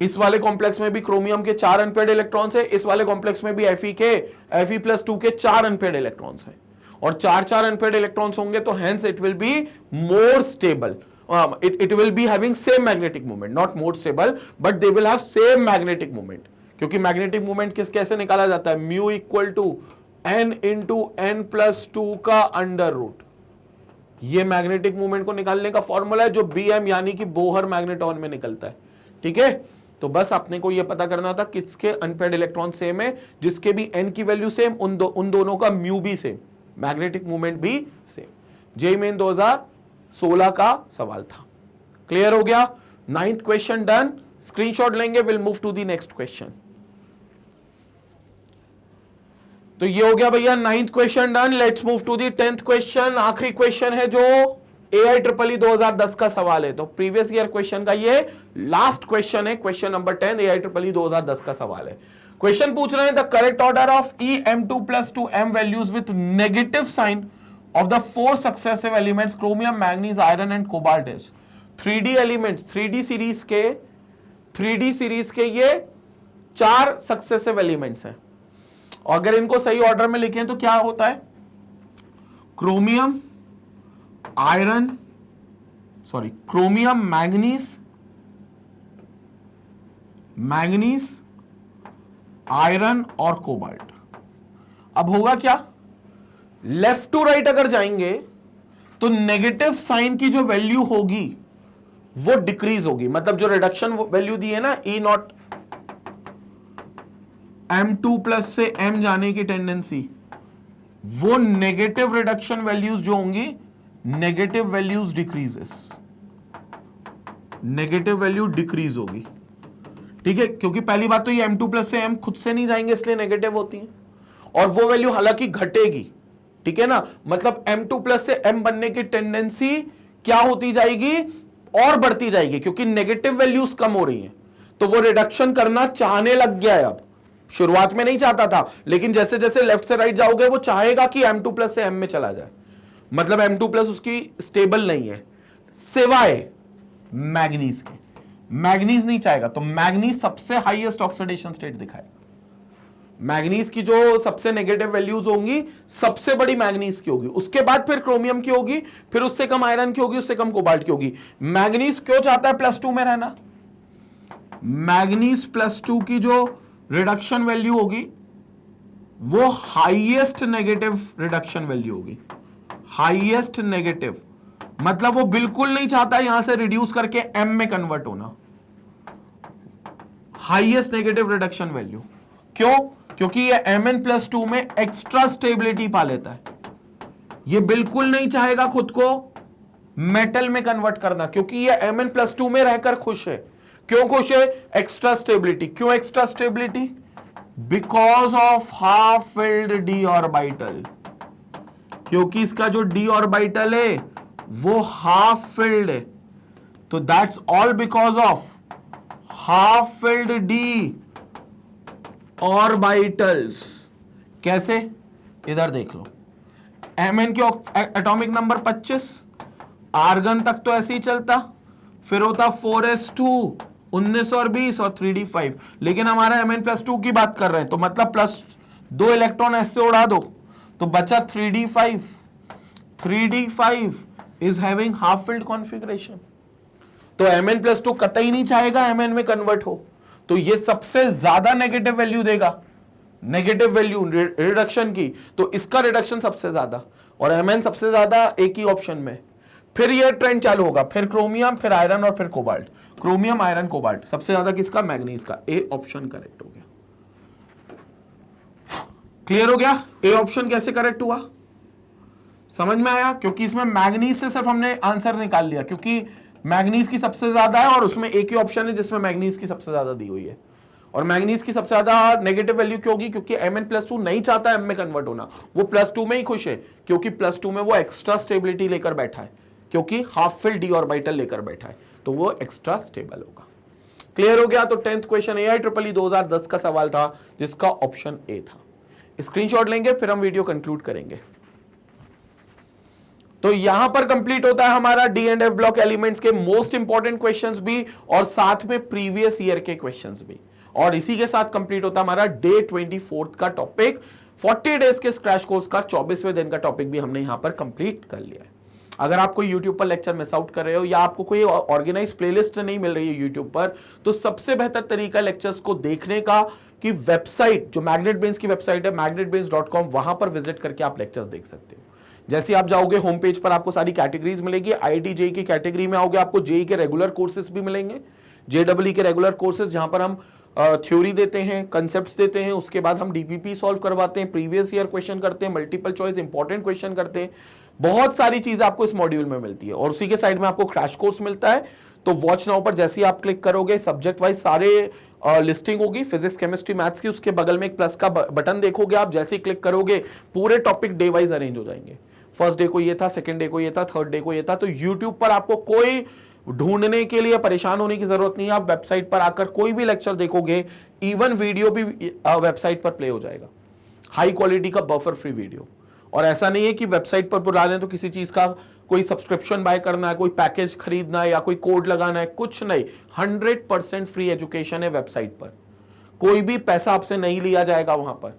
इस वाले कॉम्प्लेक्स में भी क्रोमियम के 4 अनपेयर्ड इलेक्ट्रॉन्स है, इस वाले कॉम्प्लेक्स में भी Fe+2 के 4 अनपेयर्ड इलेक्ट्रॉन्स हैं, और 4 अनपेयर्ड इलेक्ट्रॉन्स होंगे, तो hence it will be more stable, it will be having same magnetic moment, not more stable, but they will have same magnetic moment, क्योंकि मैग्नेटिक मोमेंट कैसे निकाला जाता है, mu equal to n into n+2 का under root. ये magnetic moment को निकालने का फॉर्मूला है जो Bm यानी कि बोहर मैग्नेटॉन में निकलता है। ठीक है, तो बस अपने को ये पता करना था किसके अनपेयर्ड इलेक्ट्रॉन सेम है, जिसके भी n की वैल्यू सेम, उन दोनों का म्यू भी सेम, मैग्नेटिक मोमेंट भी सेम। जेईई मेन 2016 का सवाल था। क्लियर हो गया? 9th question done. स्क्रीनशॉट लेंगे, will move to the next question. तो ये हो गया भैया 9th question done. Let's move to the 10th question. आखिरी क्वेश्चन है जो AIEEE 2010 का सवाल है, तो प्रीवियस ईयर क्वेश्चन का ये लास्ट क्वेश्चन है, क्वेश्चन नंबर 10 AIEEE 2010 का सवाल है। क्वेश्चन पूछ रहे हैं the correct order of EM2+2M values with negative sign of the 4 successive elements chromium, manganese, iron and cobalt is. 3D elements, 3D series के ये 4 सक्सेसिव एलिमेंट्स हैं, और अगर इनको सही ऑर्डर में लिखें तो क्या होता है, क्रोमियम, मैंगनीज, आयरन और कोबाल्ट। अब होगा क्या, लेफ्ट टू राइट अगर जाएंगे तो नेगेटिव साइन की जो वैल्यू होगी वो डिक्रीज होगी, मतलब जो रिडक्शन वैल्यू दी है ना E0, M2+ से M जाने की टेंडेंसी, वो नेगेटिव रिडक्शन वैल्यूज जो होंगी, negative values decreases, negative value decrease होगी। ठीक है, क्योंकि पहली बात तो ये M2+ से M खुद से नहीं जाएंगे, इसलिए नेगेटिव होती है, और वो वैल्यू हालांकि घटेगी। ठीक है ना, मतलब M2+ से M बनने की टेंडेंसी क्या होती जाएगी, और बढ़ती जाएगी, क्योंकि नेगेटिव वैल्यूज कम हो रही हैं, तो वो रिडक्शन करना चाहने लग गया है। अब शुरुआत में नहीं चाहता था, लेकिन जैसे जैसे लेफ्ट से राइट जाओगे वो चाहेगा कि M2+ से M में चला जाए, मतलब M2+ उसकी स्टेबल नहीं है, सिवाय मैग्नीज के। मैग्नीज नहीं चाहेगा, तो मैग्नीज सबसे हाईएस्ट ऑक्सीडेशन स्टेट दिखाएगा। मैग्नीज की जो सबसे नेगेटिव वैल्यूज होंगी, सबसे बड़ी मैग्नीज की होगी, उसके बाद फिर क्रोमियम की होगी, फिर उससे कम आयरन की होगी, उससे कम कोबाल्ट की होगी। मैग्नीज क्यों चाहता है +2 में रहना, मैग्नीज +2 की जो रिडक्शन वैल्यू होगी वो हाईएस्ट नेगेटिव रिडक्शन वैल्यू होगी, हाईएस्ट नेगेटिव, मतलब वो बिल्कुल नहीं चाहता यहां से रिड्यूस करके M में कन्वर्ट होना, हाईएस्ट नेगेटिव रिडक्शन वैल्यू। क्यों? क्योंकि ये Mn+2 में एक्स्ट्रा स्टेबिलिटी पा लेता है, ये बिल्कुल नहीं चाहेगा खुद को मेटल में कन्वर्ट करना, क्योंकि ये Mn+2 में रहकर खुश है। क्यों खुश है? Extra stability. क्यों extra stability? Because of half filled d orbital, क्योंकि इसका जो d ऑर्बिटल है वो हाफ फिल्ड है, तो that's all because of half filled d orbitals. कैसे? इधर देख लो, Mn के एटॉमिक नंबर 25, आर्गन तक तो ऐसे ही चलता, फिर होता 4s2, 19 और 20 और 3d5, लेकिन हमारा Mn+2 की बात कर रहे हैं, तो मतलब +2 इलेक्ट्रॉन ऐसे उड़ा दो तो बचा 3d5। 3d5 is having half field configuration, तो Mn+2 कतई नहीं चाहेगा Mn में कन्वर्ट हो, तो ये सबसे ज्यादा नेगेटिव वैल्यू देगा, नेगेटिव वैल्यू रिडक्शन की, तो इसका रिडक्शन सबसे ज्यादा, और Mn सबसे ज्यादा एक ही ऑप्शन में। फिर ये ट्रेंड चालू होगा, फिर क्रोमियम, फिर आयरन और फिर कोबाल्ट। क्रोमियम, आयरन, कोबाल्ट, सबसे ज्यादा किसका? मैग्नीज का। ए ऑप्शन करेक्ट हो गया। क्लियर हो गया? ए ऑप्शन कैसे करेक्ट हुआ, समझ में आया? क्योंकि इसमें मैग्नीज से सिर्फ हमने आंसर निकाल लिया, क्योंकि मैग्नीज की सबसे ज्यादा है, और उसमें एक ही ऑप्शन है जिसमें मैग्नीज की सबसे ज्यादा दी हुई है। और मैग्नीज की सबसे ज्यादा नेगेटिव वैल्यू क्यों होगी? क्योंकि Mn+2 नहीं चाहता M में कन्वर्ट होना, वो +2 में ही खुश है, क्योंकि +2 में वो एक्स्ट्रा स्टेबिलिटी लेकर बैठा है, क्योंकि हाफ फिल डी ऑर्बिटल लेकर बैठा है, तो वो एक्स्ट्रा स्टेबल होगा। क्लियर हो गया? तो 10th क्वेश्चन AIEEE 2010 का सवाल था जिसका ऑप्शन ए था। स्क्रीनशॉट लेंगे फिर हम वीडियो कंक्लूड करेंगे। तो यहां पर कंप्लीट होता है हमारा D and F block elements के मोस्ट इंपॉर्टेंट क्वेश्चंस भी और साथ में प्रीवियस ईयर के क्वेश्चंस भी, और इसी के साथ कंप्लीट होता है हमारा डे 24 का टॉपिक। 40 डेज के क्रैश कोर्स का 24वें दिन का टॉपिक भी हमने यहां पर कंप्लीट कर लिया है। अगर आप कोई YouTube पर लेक्चर मिस आउट कर रहे हो या आपको कोई ऑर्गेनाइज प्लेलिस्ट नहीं मिल रही है YouTube पर, तो सबसे बेहतर तरीका लेक्चर्स को देखने का कि वेबसाइट जो मैग्नेट ब्रेन्स की वेबसाइट है magnetbrains.com, वहां पर विजिट करके आप लेक्चर्स देख सकते हो। जैसे आप जाओगे होम पेज पर आपको सारी कैटेगरीज मिलेगी। IIT JEE की कैटेगरी में आओगे आपको JEE के रेगुलर कोर्सेज भी मिलेंगे, JEE के रेगुलर कोर्सेज जहां पर हम थ्योरी देते हैं, कंसेप्ट्स देते हैं, उसके बाद हम DPP सॉल्व करवाते हैं, प्रीवियस ईयर क्वेश्चन करते हैं, मल्टीपल चॉइस इंपॉर्टेंट क्वेश्चन करते हैं। बहुत सारी चीजें आपको इस मॉड्यूल में मिलती है और उसी के साइड में आपको क्रैश कोर्स मिलता है। तो वॉच नाउ पर जैसे ही आप क्लिक करोगे सब्जेक्ट वाइज सारे लिस्टिंग होगी फिजिक्स केमिस्ट्री मैथ्स की, उसके बगल में एक प्लस का बटन देखोगे आप, जैसे ही क्लिक करोगे पूरे टॉपिक डे वाइज अरेंज हो जाएंगे। फर्स्ट डे को ये था, सेकंड डे को ये था, थर्ड डे को ये था। तो यूट्यूब पर आपको कोई ढूंढने के लिए परेशान होने की जरूरत नहीं है। आप वेबसाइट पर आकर कोई भी लेक्चर देखोगे, इवन वीडियो भी वेबसाइट पर प्ले हो जाएगा, हाई क्वालिटी का बफर फ्री वीडियो। और ऐसा नहीं है कि वेबसाइट पर बुला लें तो किसी चीज का कोई सब्सक्रिप्शन बाय करना है, कोई पैकेज खरीदना है या कोई कोड लगाना है, कुछ नहीं। 100% फ्री एजुकेशन है वेबसाइट पर, कोई भी पैसा आपसे नहीं लिया जाएगा वहां पर।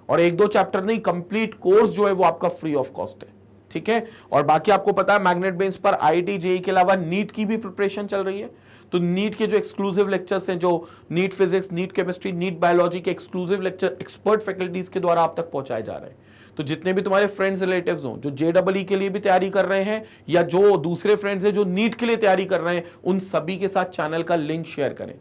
और 1-2 चैप्टर नहीं, कंप्लीट कोर्स जो है वो आपका फ्री ऑफ कॉस्ट है, ठीक है। और बाकी आपको पता है मैग्नेट ब्रेन्स पर IIT JEE के अलावा नीट की भी प्रिपरेशन चल रही है। तो नीट के जो एक्सक्लूसिव लेक्चर्स हैं, जो NEET physics, NEET chemistry, NEET biology के एक्सक्लूसिव लेक्चर एक्सपर्ट फैकल्टीज के द्वारा आप तक पहुंचाए जा रहे हैं। तो जितने भी तुम्हारे फ्रेंड्स रिलेटिव्स हो जो JEE के लिए भी तैयारी कर रहे हैं या जो दूसरे फ्रेंड्स हैं जो नीट के लिए तैयारी कर रहे हैं, उन सभी के साथ चैनल का लिंक शेयर करें।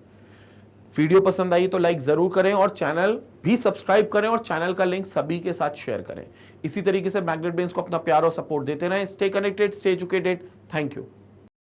वीडियो पसंद आई तो लाइक जरूर करें और चैनल भी सब्सक्राइब करें और चैनल का लिंक सभी के साथ शेयर करें। इसी तरीके से मैग्नेट ब्रेन्स को अपना प्यार और सपोर्ट देते रहें। Stay connected, stay educated. Thank you.